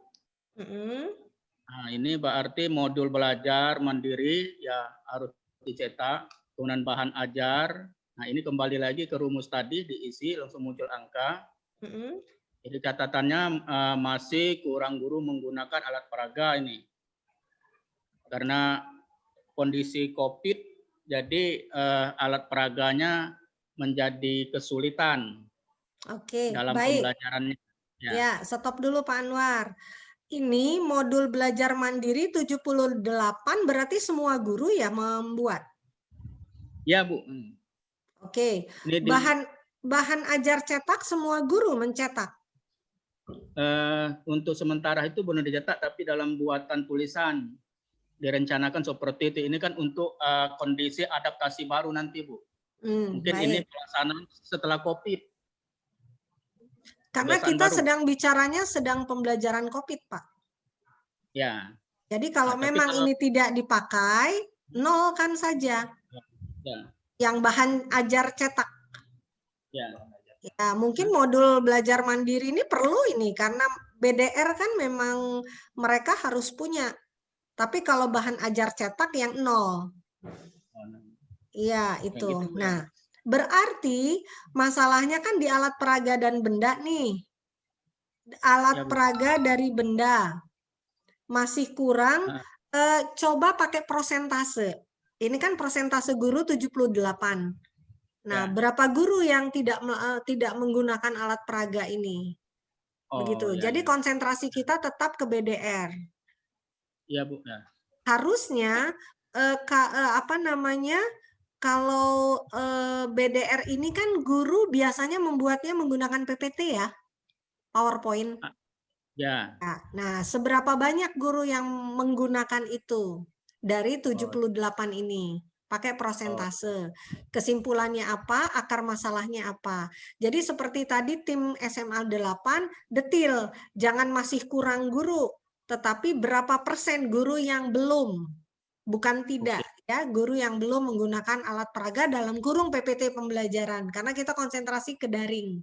Nah, ini berarti modul belajar mandiri ya harus dicetak, kemudian bahan ajar. Nah, ini kembali lagi ke rumus tadi, diisi langsung muncul angka. Jadi catatannya masih kurang guru menggunakan alat peraga ini. Karena kondisi COVID, jadi alat peraganya menjadi kesulitan dalam pembelajarannya. Ya, stop dulu Pak Anwar. Ini modul belajar mandiri 78 berarti semua guru ya membuat? Ya, Bu. Oke. Bahan ajar cetak semua guru mencetak? Untuk sementara itu belum dicetak, tapi dalam buatan tulisan direncanakan seperti itu. Ini kan untuk kondisi adaptasi baru nanti, Bu. Mungkin ini pelaksanaan setelah COVID. Karena kita sedang bicaranya sedang pembelajaran COVID, Pak. Ya. Jadi kalau memang ini tidak dipakai, nol kan saja. Ya. Yang bahan ajar cetak. Ya. Ya, mungkin modul belajar mandiri ini perlu ini karena BDR kan memang mereka harus punya. Tapi kalau bahan ajar cetak yang nol. Iya, itu. Gitu, nah, berarti masalahnya kan di alat peraga dan benda nih. Alat peraga dari benda. Masih kurang, coba pakai prosentase. Ini kan prosentase guru 78. Nah, berapa guru yang tidak menggunakan alat peraga ini? Begitu. Jadi konsentrasi kita tetap ke BDR. Iya, Bu. Ya. Harusnya kalau BDR ini kan guru biasanya membuatnya menggunakan PPT ya, PowerPoint. Ya. Nah, seberapa banyak guru yang menggunakan itu dari 78 ini? Pakai prosentase. Kesimpulannya apa? Akar masalahnya apa? Jadi seperti tadi tim SMA 8 detil, jangan masih kurang guru, tetapi berapa persen guru yang belum? Bukan tidak ya, guru yang belum menggunakan alat peraga dalam kurung PPT pembelajaran karena kita konsentrasi ke daring.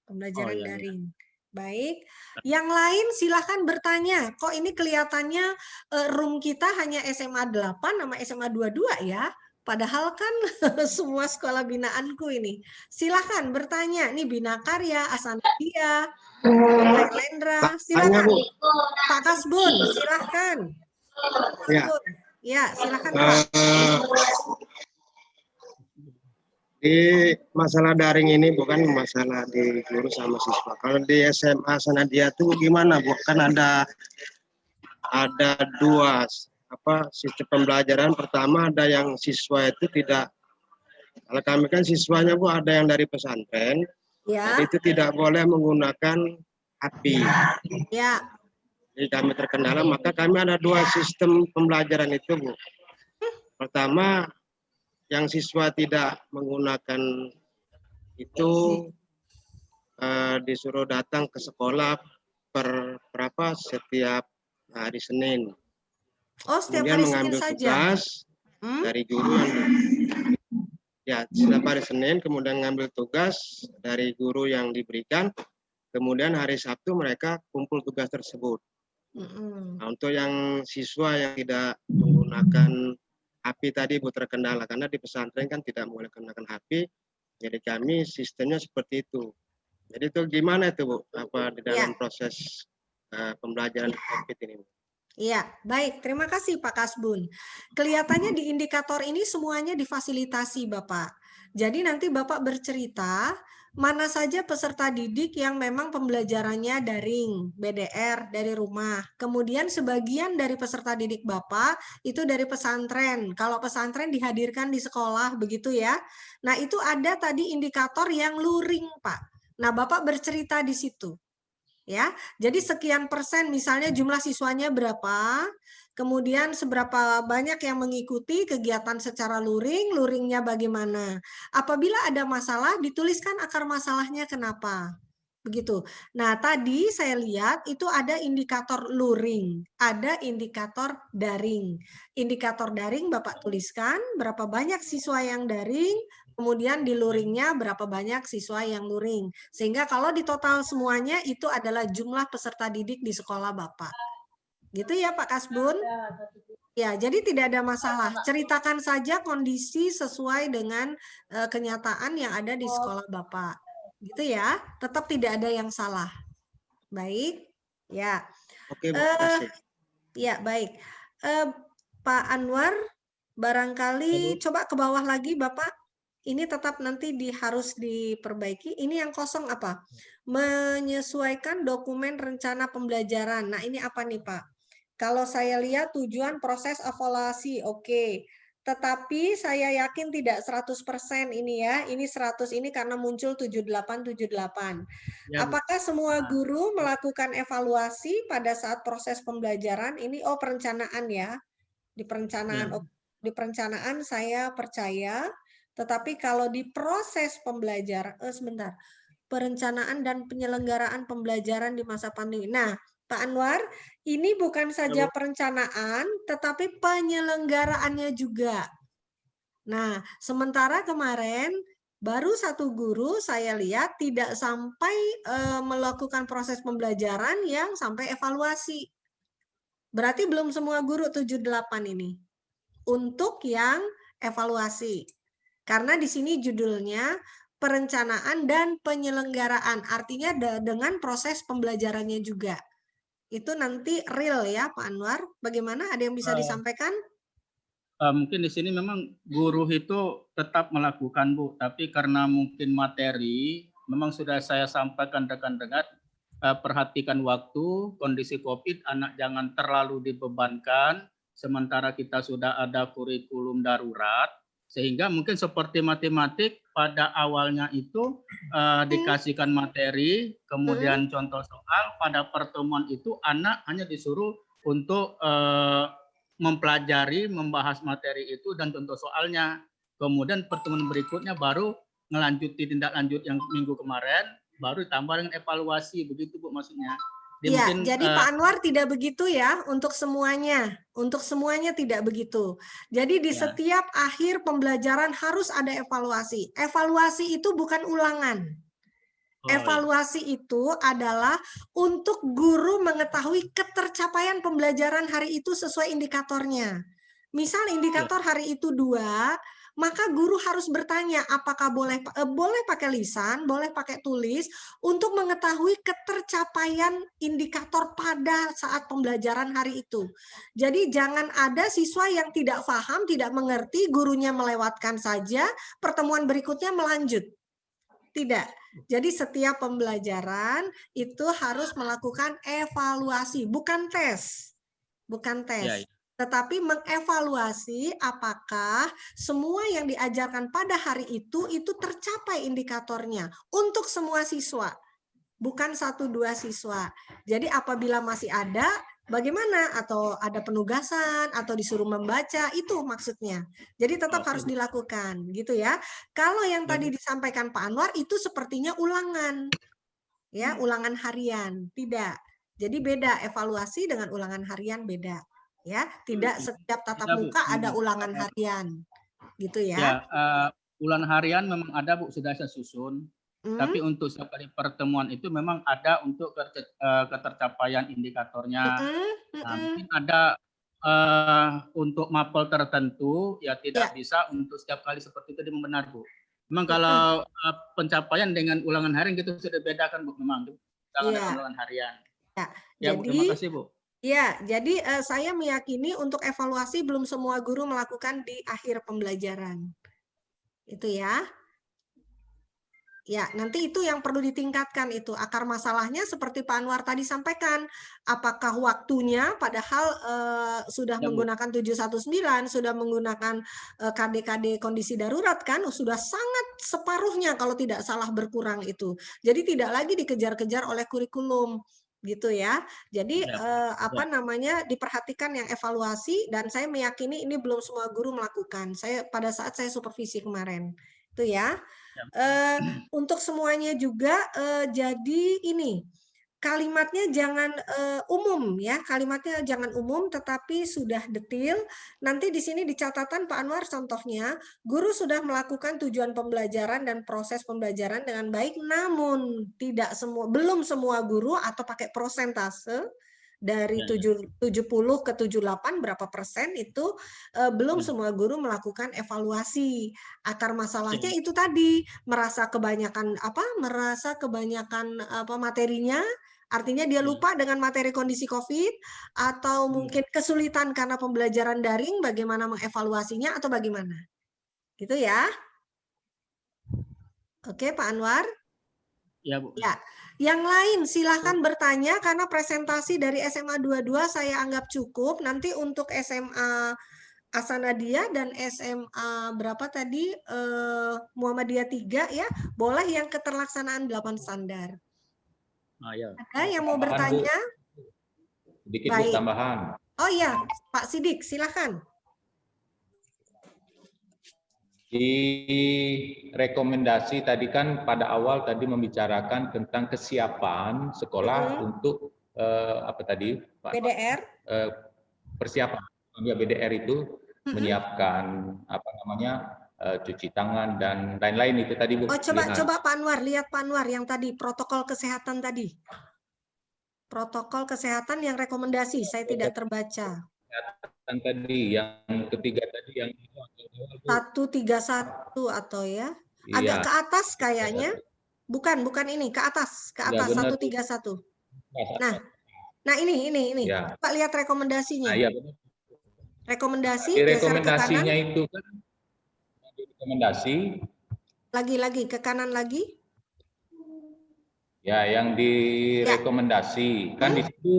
Pembelajaran daring. Baik, yang lain silahkan bertanya. Kok ini kelihatannya room kita hanya SMA 8 sama SMA 22 ya? Padahal kan semua sekolah binaanku ini. Silahkan bertanya. Nih Bina Karya, Asanadia, Lendra. Silahkan. Pak Kasbun, silahkan. Ya. Ya, silahkan Pak. Di masalah daring ini bukan masalah di guru sama siswa. Kalau di SMA Sanadia itu gimana, Bu? Kan ada dua sistem pembelajaran. Pertama ada yang siswa itu tidak. Kalau kami kan siswanya, Bu, ada yang dari pesantren. Ya. Jadi itu tidak boleh menggunakan api. Ya. Jadi kami terkendala, maka kami ada dua sistem pembelajaran itu, Bu. Pertama, yang siswa tidak menggunakan itu disuruh datang ke sekolah setiap hari Senin. Oh, setiap kemudian hari mengambil Senin tugas saja. dari guru yang setiap hari Senin, kemudian mengambil tugas dari guru yang diberikan, kemudian hari Sabtu mereka kumpul tugas tersebut. Nah, untuk yang siswa yang tidak menggunakan HP tadi, Bu, terkendala karena di pesantren kan tidak boleh menggunakan HP, jadi kami sistemnya seperti itu. Jadi itu gimana itu, Bu, di dalam proses pembelajaran COVID ini, Bu? Iya, baik. Terima kasih Pak Kasbun. Kelihatannya di indikator ini semuanya difasilitasi Bapak. Jadi nanti Bapak bercerita mana saja peserta didik yang memang pembelajarannya daring, BDR, dari rumah. Kemudian sebagian dari peserta didik Bapak itu dari pesantren. Kalau pesantren dihadirkan di sekolah, begitu ya. Nah, itu ada tadi indikator yang luring, Pak. Nah, Bapak bercerita di situ. Ya, jadi sekian persen misalnya jumlah siswanya berapa, kemudian seberapa banyak yang mengikuti kegiatan secara luring, luringnya bagaimana. Apabila ada masalah, dituliskan akar masalahnya kenapa. Begitu. Nah, tadi saya lihat itu ada indikator luring, ada indikator daring. Indikator daring Bapak tuliskan berapa banyak siswa yang daring, kemudian di luringnya berapa banyak siswa yang luring. Sehingga kalau di total semuanya itu adalah jumlah peserta didik di sekolah Bapak. Gitu ya Pak Kasbun? Ya, jadi tidak ada masalah. Ceritakan saja kondisi sesuai dengan kenyataan yang ada di sekolah Bapak. Gitu ya. Tetap tidak ada yang salah. Baik. Ya. Oke, Bu, terima kasih. Ya, baik. Pak Anwar, barangkali coba ke bawah lagi Bapak. Ini tetap nanti harus diperbaiki. Ini yang kosong apa? Menyesuaikan dokumen rencana pembelajaran. Nah, ini apa nih Pak? Kalau saya lihat tujuan proses evaluasi, oke. Tetapi saya yakin tidak 100% ini ya. Ini 100 ini karena muncul 78. Ya, apakah semua guru melakukan evaluasi pada saat proses pembelajaran? Ini perencanaan ya. Di perencanaan saya percaya, tetapi kalau di proses pembelajaran, sebentar. Perencanaan dan penyelenggaraan pembelajaran di masa pandemi. Nah, Pak Anwar, ini bukan saja perencanaan, tetapi penyelenggaraannya juga. Nah, sementara kemarin baru satu guru saya lihat tidak sampai melakukan proses pembelajaran yang sampai evaluasi. Berarti belum semua guru 78 ini. Untuk yang evaluasi. Karena di sini judulnya perencanaan dan penyelenggaraan. Artinya dengan proses pembelajarannya juga. Itu nanti real ya Pak Anwar. Bagaimana? Ada yang bisa disampaikan? Mungkin di sini memang guru itu tetap melakukan Bu, tapi karena mungkin materi memang sudah saya sampaikan rekan-rekan, perhatikan waktu, kondisi COVID, anak jangan terlalu dibebankan, sementara kita sudah ada kurikulum darurat, sehingga mungkin seperti matematik pada awalnya itu dikasihkan materi, kemudian contoh soal, pada pertemuan itu anak hanya disuruh untuk mempelajari, membahas materi itu dan contoh soalnya. Kemudian pertemuan berikutnya baru melanjuti tindak lanjut yang minggu kemarin, baru ditambah dengan evaluasi, begitu Bu maksudnya. Iya, jadi Pak Anwar tidak begitu ya untuk semuanya. Untuk semuanya tidak begitu. Jadi di setiap akhir pembelajaran harus ada evaluasi. Evaluasi itu bukan ulangan. Evaluasi itu adalah untuk guru mengetahui ketercapaian pembelajaran hari itu sesuai indikatornya. Misal indikator hari itu 2, maka guru harus bertanya apakah boleh pakai lisan, boleh pakai tulis untuk mengetahui ketercapaian indikator pada saat pembelajaran hari itu. Jadi jangan ada siswa yang tidak paham, tidak mengerti, gurunya melewatkan saja, pertemuan berikutnya melanjut. Tidak. Jadi setiap pembelajaran itu harus melakukan evaluasi, bukan tes. Bukan tes. Tetapi mengevaluasi apakah semua yang diajarkan pada hari itu tercapai indikatornya untuk semua siswa, bukan 1-2 siswa. Jadi apabila masih ada, bagaimana? Atau ada penugasan, atau disuruh membaca, itu maksudnya. Jadi tetap harus dilakukan, gitu ya. Kalau yang tadi disampaikan Pak Anwar, itu sepertinya ulangan. Ya, ulangan harian. Tidak. Jadi beda, evaluasi dengan ulangan harian beda. Ya, tidak setiap tatap muka ada ulangan harian, gitu ya. Ulangan harian memang ada Bu, sudah saya susun. Tapi untuk setiap kali pertemuan itu memang ada untuk ketercapaian indikatornya. Nah, mungkin ada untuk mapel tertentu ya tidak bisa untuk setiap kali seperti itu benar Bu. Memang kalau pencapaian dengan ulangan harian gitu sudah bedakan Bu, memang ulangan harian. Ya, Bu, terima kasih Bu. Ya, jadi saya meyakini untuk evaluasi belum semua guru melakukan di akhir pembelajaran. Itu ya. Ya, nanti itu yang perlu ditingkatkan itu. Akar masalahnya seperti Pak Anwar tadi sampaikan, apakah waktunya padahal sudah menggunakan 719, sudah menggunakan KD-KD kondisi darurat kan, sudah sangat separuhnya kalau tidak salah berkurang itu. Jadi tidak lagi dikejar-kejar oleh kurikulum gitu ya. Jadi diperhatikan yang evaluasi dan saya meyakini ini belum semua guru melakukan. Saya pada saat saya supervisi kemarin. Itu ya. Untuk semuanya juga jadi ini kalimatnya jangan umum ya, kalimatnya jangan umum tetapi sudah detail. Nanti di sini di catatan Pak Anwar contohnya, guru sudah melakukan tujuan pembelajaran dan proses pembelajaran dengan baik, namun belum semua guru atau pakai prosentase dari 70 ke 78 berapa persen itu belum semua guru melakukan evaluasi. Akar masalahnya itu tadi merasa kebanyakan materinya, artinya dia lupa dengan materi kondisi COVID, atau mungkin kesulitan karena pembelajaran daring, bagaimana mengevaluasinya atau bagaimana, gitu ya. Oke, Pak Anwar. Ya, Bu. Ya, yang lain silahkan bertanya karena presentasi dari SMA 22 saya anggap cukup. Nanti untuk SMA Asanadia dan SMA berapa tadi Muhammadiyah 3 ya, boleh yang keterlaksanaan 8 standar. Ya. Ada yang mau bertanya? Sedikit Baik. tambahan. Oh iya, Pak Sidik, silahkan. Di rekomendasi tadi kan pada awal tadi membicarakan tentang kesiapan sekolah untuk apa tadi Pak? BDR. Persiapan ya BDR itu menyiapkan apa namanya cuci tangan dan lain-lain itu tadi Bu. Oh coba Pak Anwar, lihat Pak Anwar yang tadi protokol kesehatan tadi. Protokol kesehatan yang rekomendasi saya tidak terbaca. Tadi yang ketiga tadi yang 131 atau ya agak ke atas kayaknya, bukan ini ke atas 131. Nah ini ya. Pak lihat rekomendasinya. Nah, ya, rekomendasi rekomendasinya itu kan rekomendasi lagi ke kanan lagi. Ya, yang direkomendasi kan di situ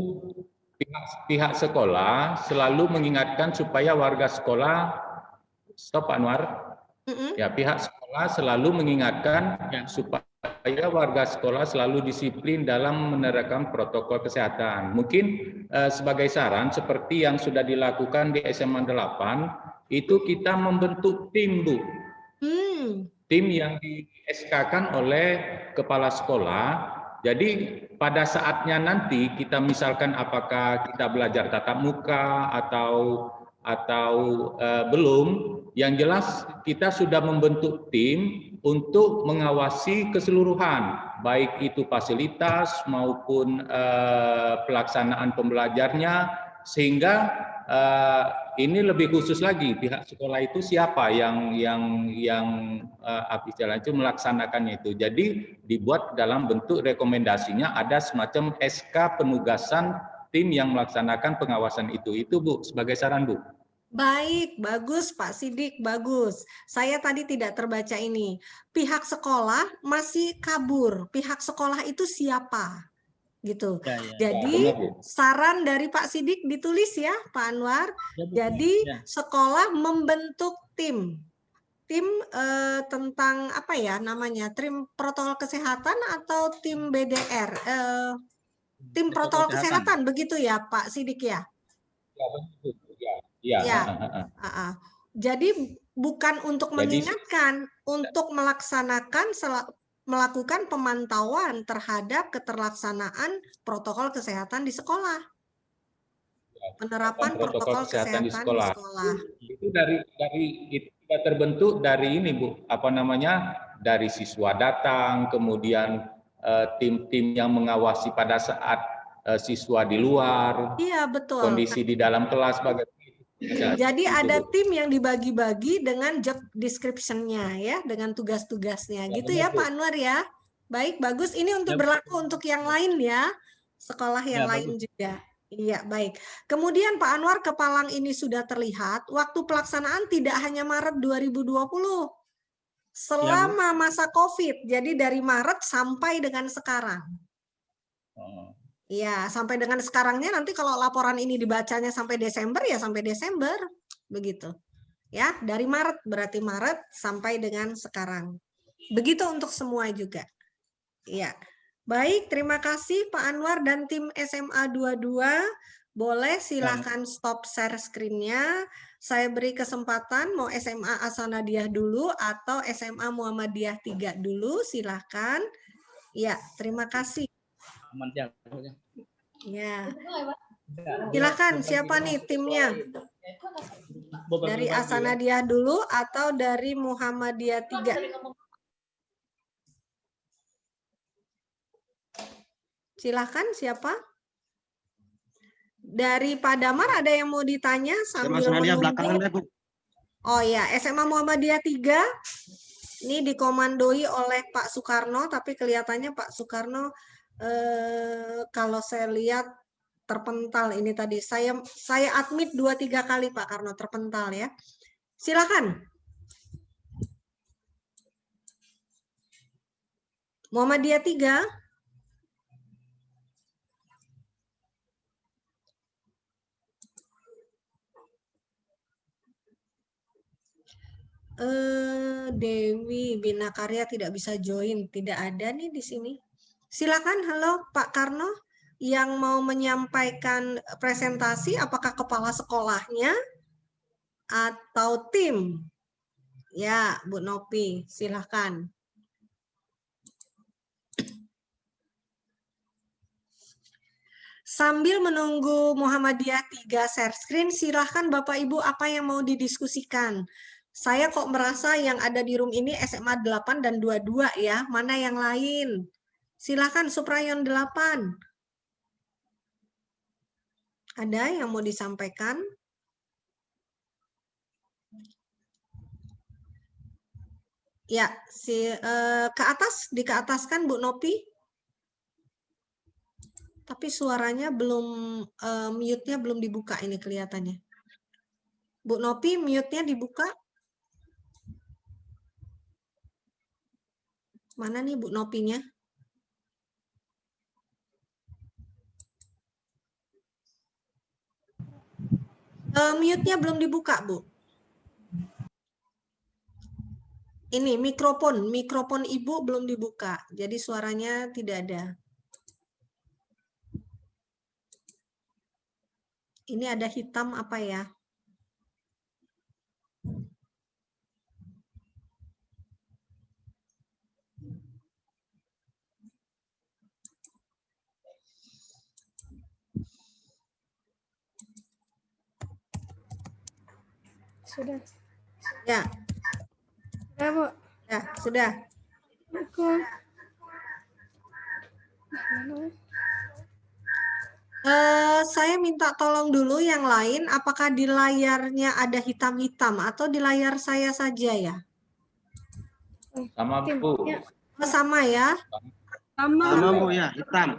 pihak sekolah selalu mengingatkan supaya warga sekolah stop Anwar. Ya, pihak sekolah selalu mengingatkan supaya warga sekolah selalu disiplin dalam menerapkan protokol kesehatan. Mungkin sebagai saran seperti yang sudah dilakukan di SMA 8 itu kita membentuk tim, Bu. Tim yang di-SK-kan oleh kepala sekolah. Jadi pada saatnya nanti kita misalkan apakah kita belajar tatap muka atau belum, yang jelas kita sudah membentuk tim untuk mengawasi keseluruhan, baik itu fasilitas maupun pelaksanaan pembelajarnya, sehingga ini lebih khusus lagi pihak sekolah itu siapa yang itu melaksanakannya itu. Jadi dibuat dalam bentuk rekomendasinya ada semacam SK penugasan tim yang melaksanakan pengawasan itu Bu sebagai saran Bu. Baik, bagus Pak Sidik, bagus. Saya tadi tidak terbaca ini. Pihak sekolah masih kabur. Pihak sekolah itu siapa? Gitu. Jadi saran dari Pak Sidik ditulis ya, Pak Anwar. Jadi sekolah membentuk tim tentang apa ya namanya, tim protokol kesehatan atau tim BDR, tim protokol kesehatan begitu ya Pak Sidik ya? Ya. Jadi bukan untuk mengingatkan, untuk melakukan pemantauan terhadap keterlaksanaan protokol kesehatan di sekolah. Penerapan protokol kesehatan di sekolah. Itu itu sudah terbentuk dari ini Bu, apa namanya? Dari siswa datang, kemudian tim-tim yang mengawasi pada saat siswa di luar. Iya, betul. Kondisi di dalam kelas bagaimana. Jadi ada tim yang dibagi-bagi dengan job description-nya ya, dengan tugas-tugasnya. Gitu ya Pak Anwar ya. Baik, bagus. Ini untuk berlaku untuk yang lain ya. Sekolah yang lain juga. Iya, baik. Kemudian Pak Anwar, kepalang ini sudah terlihat. Waktu pelaksanaan tidak hanya Maret 2020. Selama masa COVID. Jadi dari Maret sampai dengan sekarang. Iya, sampai dengan sekarangnya nanti kalau laporan ini dibacanya sampai Desember, ya sampai Desember. Begitu. Ya, dari Maret, berarti Maret sampai dengan sekarang. Begitu untuk semua juga. Iya. Baik, terima kasih Pak Anwar dan tim SMA 22. Boleh silakan stop share screen-nya. Saya beri kesempatan mau SMA Asanadia dulu atau SMA Muhammadiyah 3 dulu, silakan. Ya, terima kasih. Ya. Silakan, siapa nih timnya? Dari Asanadia dulu atau dari Muhammadiyah 3? Silakan, siapa? Dari Pak Damar ada yang mau ditanya sambil menunggu? Oh ya, SMA Muhammadiyah 3 ini dikomandoi oleh Pak Soekarno, tapi kelihatannya Pak Soekarno kalau saya lihat terpental ini tadi. Saya admit 2-3 kali Pak Karno terpental ya. Silakan. Muhammadiyah 3. Dewi Binakarya tidak bisa join, tidak ada nih di sini. Silakan, halo Pak Karno, yang mau menyampaikan presentasi, apakah kepala sekolahnya atau tim? Ya, Bu Nopi, silakan. Sambil menunggu Muhammadiyah 3 share screen, silahkan Bapak Ibu apa yang mau didiskusikan. Saya kok merasa yang ada di room ini SMA 8 dan 22 ya, mana yang lain? Silahkan Suprayon 8. Ada yang mau disampaikan? Ya, ke atas, dikeataskan Bu Nopi. Tapi suaranya belum, mute-nya belum dibuka ini kelihatannya. Bu Nopi, mute-nya dibuka. Mana nih Bu Nopinya? Mute-nya belum dibuka, Bu. Ini mikrofon Ibu belum dibuka, jadi suaranya tidak ada. Ini ada hitam apa ya? Sudah. Ya. Sudah, Bu. Ya, sudah. Saya minta tolong dulu yang lain, apakah di layarnya ada hitam-hitam atau di layar saya saja ya? Sama, Bu. Sama ya? Sama, Bu, ya, hitam.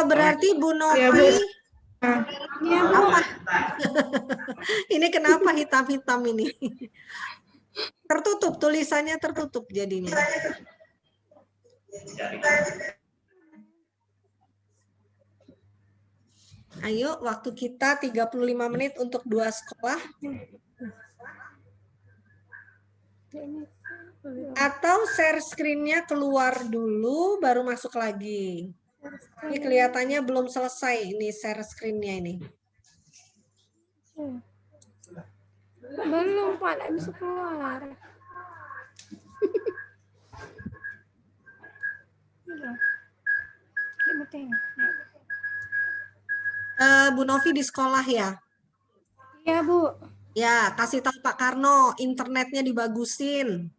Berarti Bu Nopi, apa? Ini kenapa hitam-hitam ini? Tertutup, tulisannya tertutup jadinya. Ayo, waktu kita 35 menit untuk 2 sekolah. Atau share screen-nya keluar dulu, baru masuk lagi. Ini kelihatannya belum selesai ini share screen-nya ini. Belum, Pak, tidak bisa keluar. Bu Novi di sekolah ya? Iya, Bu. Ya, kasih tahu Pak Karno, internetnya dibagusin.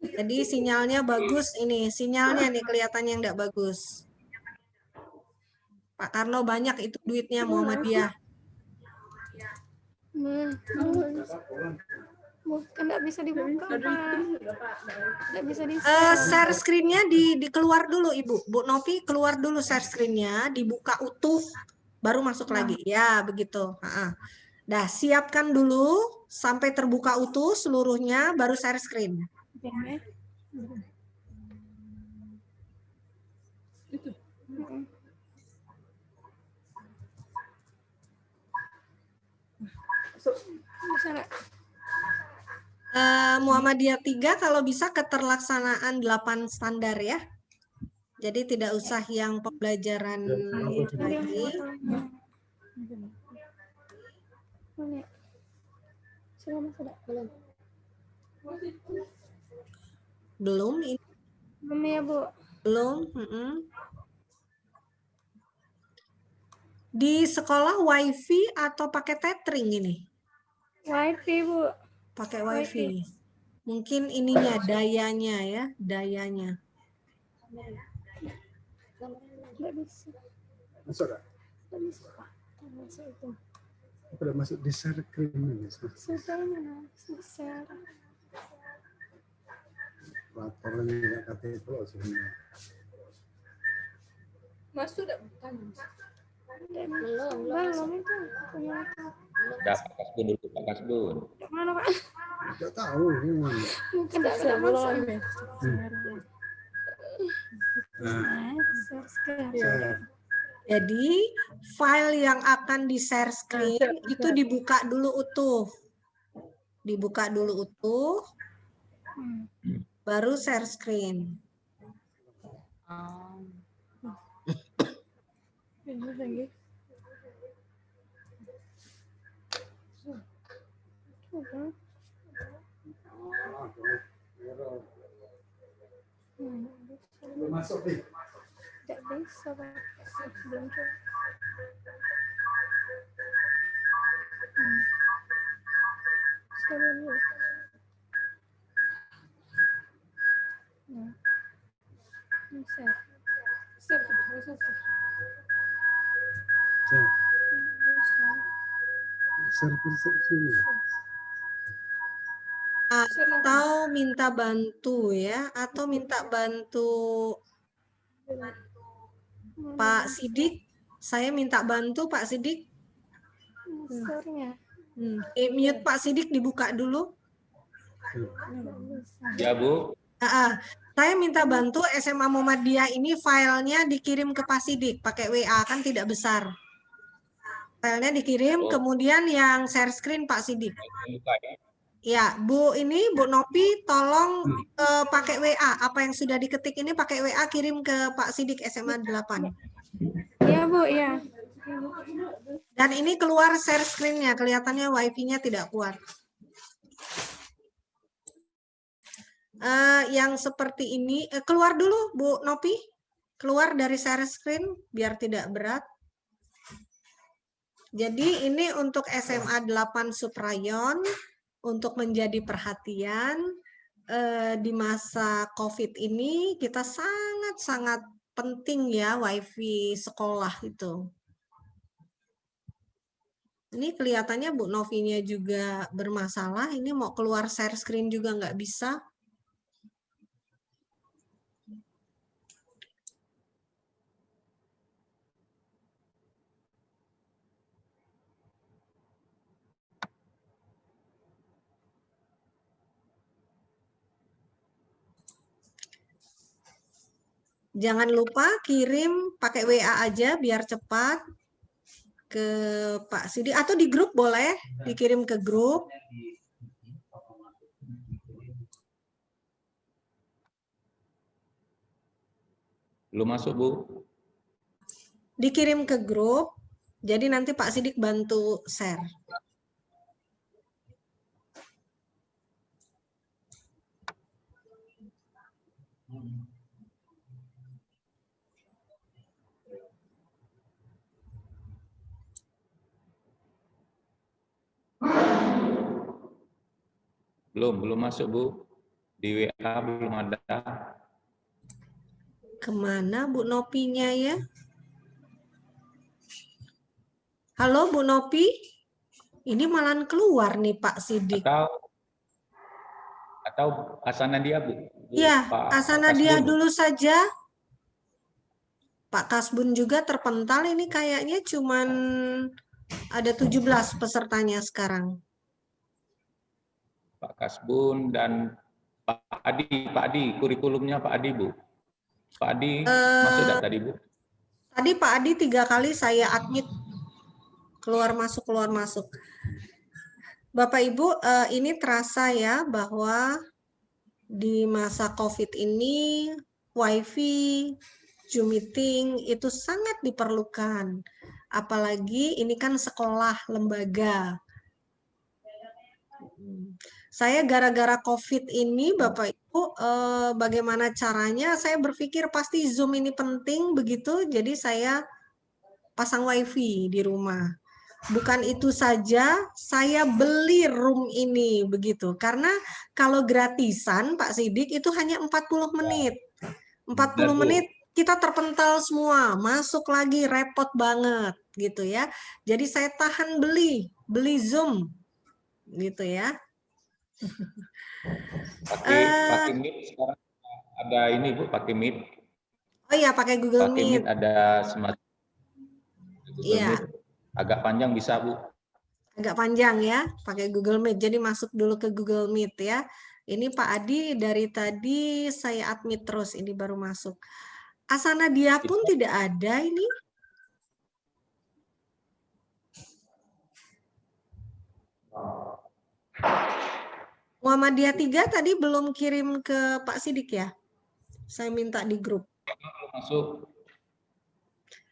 Jadi sinyalnya bagus ini, sinyalnya nih kelihatannya yang enggak bagus. Pak Karno banyak itu duitnya Muhammadiyah. Bukan enggak bisa dibuka, Pak. Enggak bisa share screen-nya dikeluar dulu Ibu. Bu Novi keluar dulu share screen-nya, dibuka utuh, baru masuk lagi. Ya, begitu. Dah, siapkan dulu sampai terbuka utuh seluruhnya, baru share screen. Muhammadiyah 3 kalau bisa keterlaksanaan 8 standar ya. Jadi tidak usah yang pembelajaran lagi. Belum ini. Belum ya, Bu. Belum. Di sekolah WiFi atau pakai tethering ini? WiFi, Bu. Pakai WiFi. Mungkin ininya dayanya ya, dayanya. Nggak bisa. Udah masuk di share screen ini. Sudah share. Laporannya nggak KTP sebenarnya. Masuk udah bukan? Belum itu. Udah Pak Kasbun dulu, Pak Kasbun. Mana Pak? Nggak tahu. Mungkin tidak masuk. Jadi file yang akan di share screen itu dibuka dulu utuh. Dibuka dulu utuh. Baru share screen. Masuk nih. Tidak bisa Pak. Belum coba. Atau minta bantu ya, atau minta bantu Pak Sidik. Saya minta bantu Pak Sidik. Mute Pak Sidik dibuka dulu. Ya Bu. Saya minta bantu SMA Muhammadiyah ini filenya dikirim ke Pak Sidik pakai WA, kan tidak besar. Filenya dikirim, kemudian yang share screen Pak Sidik. Ya, Bu ini Bu Nopi tolong pakai WA. Apa yang sudah diketik ini pakai WA kirim ke Pak Sidik SMA 8. Iya Bu, iya. Dan ini keluar share screen-nya, kelihatannya wifi-nya tidak kuat. Yang seperti ini, keluar dulu Bu Nopi. Keluar dari share screen biar tidak berat. Jadi ini untuk SMA 8 Suprayon. Untuk menjadi perhatian di masa COVID ini kita sangat-sangat penting ya wifi sekolah itu. Ini kelihatannya Bu Novinya juga bermasalah. Ini mau keluar share screen juga nggak bisa. Jangan lupa kirim pakai WA aja biar cepat ke Pak Sidik atau di grup boleh dikirim ke grup. Belum masuk Bu. Dikirim ke grup. Jadi nanti Pak Sidik bantu share. Belum masuk Bu. Di WA belum ada. Kemana Bu Nopinya ya? Halo Bu Nopi? Ini malah keluar nih Pak Sidik. Atau Asanadia Bu? Iya, Asanadia dulu saja. Pak Kasbun juga terpental, ini kayaknya cuman ada 17 pesertanya sekarang. Pak Kasbun dan Pak Adi, kurikulumnya Pak Adi Bu. Pak Adi masuk enggak tadi Bu? Tadi Pak Adi 3 kali saya admit. Keluar masuk. Bapak Ibu, ini terasa ya bahwa di masa COVID ini wifi, Zoom meeting itu sangat diperlukan. Apalagi ini kan sekolah, lembaga. Saya gara-gara COVID ini, Bapak Ibu, bagaimana caranya? Saya berpikir pasti Zoom ini penting begitu, jadi saya pasang wifi di rumah. Bukan itu saja, saya beli room ini begitu. Karena kalau gratisan, Pak Sidik, itu hanya 40 menit. 40 menit kita terpental semua, masuk lagi repot banget gitu ya. Jadi saya tahan beli Zoom gitu ya. Pakai Meet sekarang ada ini Bu, pakai Meet. Oh iya, pakai Google Pakai Meet. Meet ada semacam Google Iya. Meet. Agak panjang bisa Bu. Agak panjang ya, pakai Google Meet. Jadi masuk dulu ke Google Meet ya. Ini Pak Adi dari tadi saya admit terus, ini baru masuk. Asana dia pun tidak ada ini. Muhammadiyah 3 tadi belum kirim ke Pak Sidik ya? Saya minta di grup. Masuk.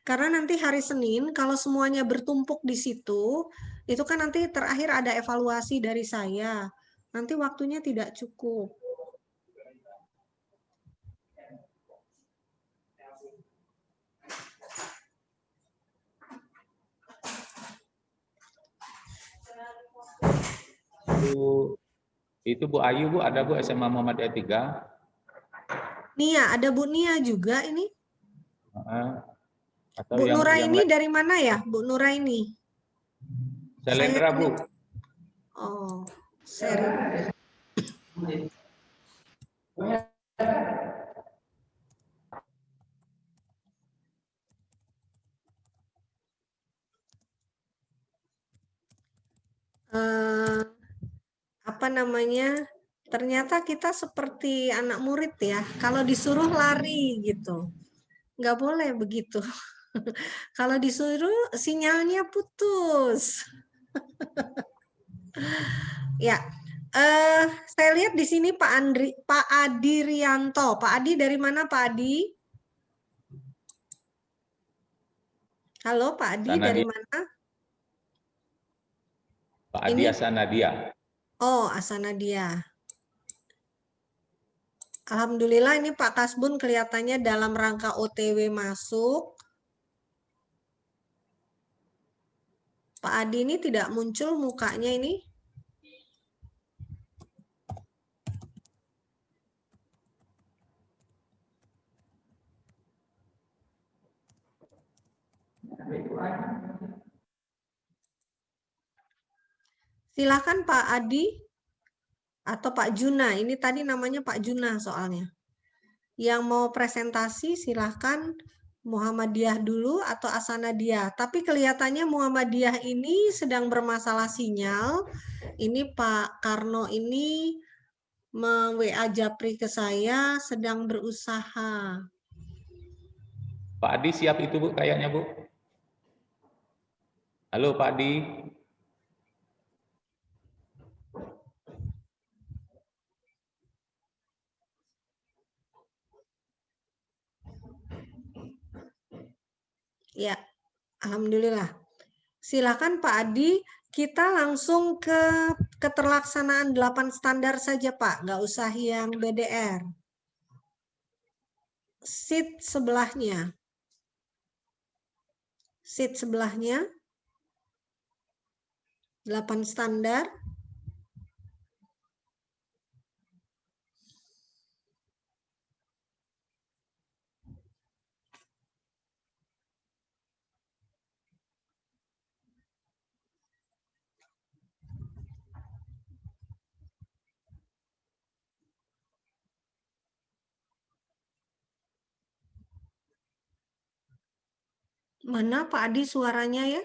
Karena nanti hari Senin, kalau semuanya bertumpuk di situ, itu kan nanti terakhir ada evaluasi dari saya. Nanti waktunya tidak cukup. Itu Bu Ayu Bu, ada Bu SMA Muhammadiyah 3. Nia, ada Bu Nia juga ini. Atau Bu Nuraini yang dari mana ya, Bu Nuraini? Selendra Bu. Oh, seri. Apa namanya? Ternyata kita seperti anak murid ya. Kalau disuruh lari gitu, nggak boleh begitu. Kalau disuruh sinyalnya putus. Ya, saya lihat di sini Pak Adi Rianto. Pak Adi dari mana Pak Adi? Halo Pak Adi, dari mana? Pak Adi Asanadia. Oh, Asanadia. Alhamdulillah ini Pak Kasbun kelihatannya dalam rangka OTW masuk. Pak Adi ini tidak muncul mukanya ini. Silakan Pak Adi atau Pak Juna. Ini tadi namanya Pak Juna soalnya. Yang mau presentasi silahkan Muhammadiyah dulu atau Asanadiyah. Tapi kelihatannya Muhammadiyah ini sedang bermasalah sinyal. Ini Pak Karno ini WA Japri ke saya sedang berusaha. Pak Adi siap itu Bu kayaknya Bu. Halo Pak Adi. Ya, alhamdulillah. Silakan Pak Adi, kita langsung ke keterlaksanaan 8 standar saja Pak, nggak usah yang BDR. Sheet sebelahnya. Sheet sebelahnya 8 standar. Mana Pak Adi suaranya ya?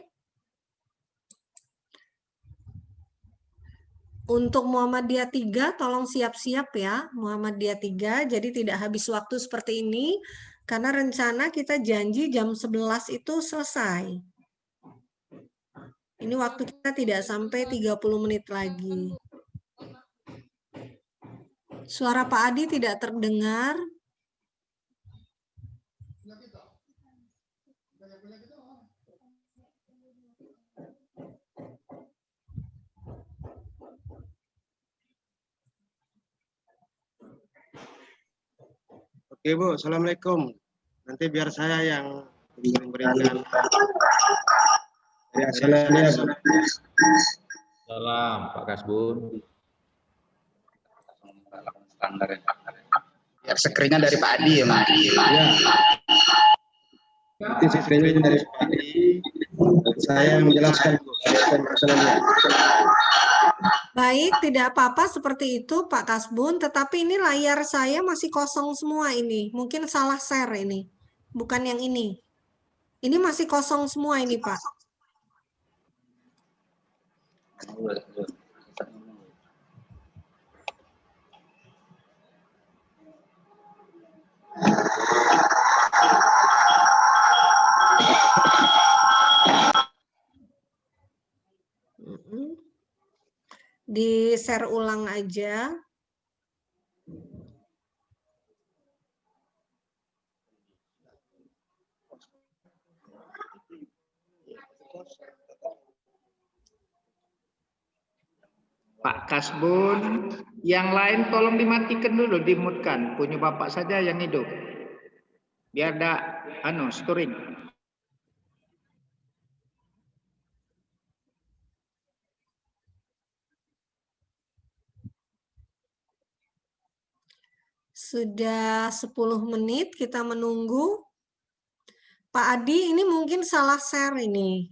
Untuk Muhammadiyah 3 tolong siap-siap ya, Muhammadiyah 3, jadi tidak habis waktu seperti ini, karena rencana kita janji jam 11 itu selesai. Ini waktu kita tidak sampai 30 menit lagi. Suara Pak Adi tidak terdengar. Oke Bu, Assalamualaikum. Nanti biar saya yang memberikan. Ya, salam Pak Kasbun. Standar ya, screen-nya dari Pak Adi ya Mas. Ya. Nanti screening dari Supadi, saya menjelaskan masalahnya. Baik, tidak apa-apa seperti itu Pak Kasbun, tetapi ini layar saya masih kosong semua ini. Mungkin salah share ini, bukan yang ini. Ini masih kosong semua ini Pak. Di share ulang aja. Pak Kasbun, yang lain tolong dimatikan dulu, dimutkan. Punya Bapak saja yang hidup. Biar ada storing. Sudah 10 menit kita menunggu. Pak Adi, ini mungkin salah share ini.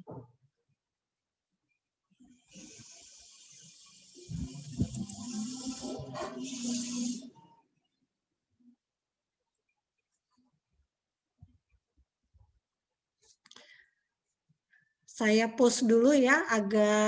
Saya post dulu ya, agar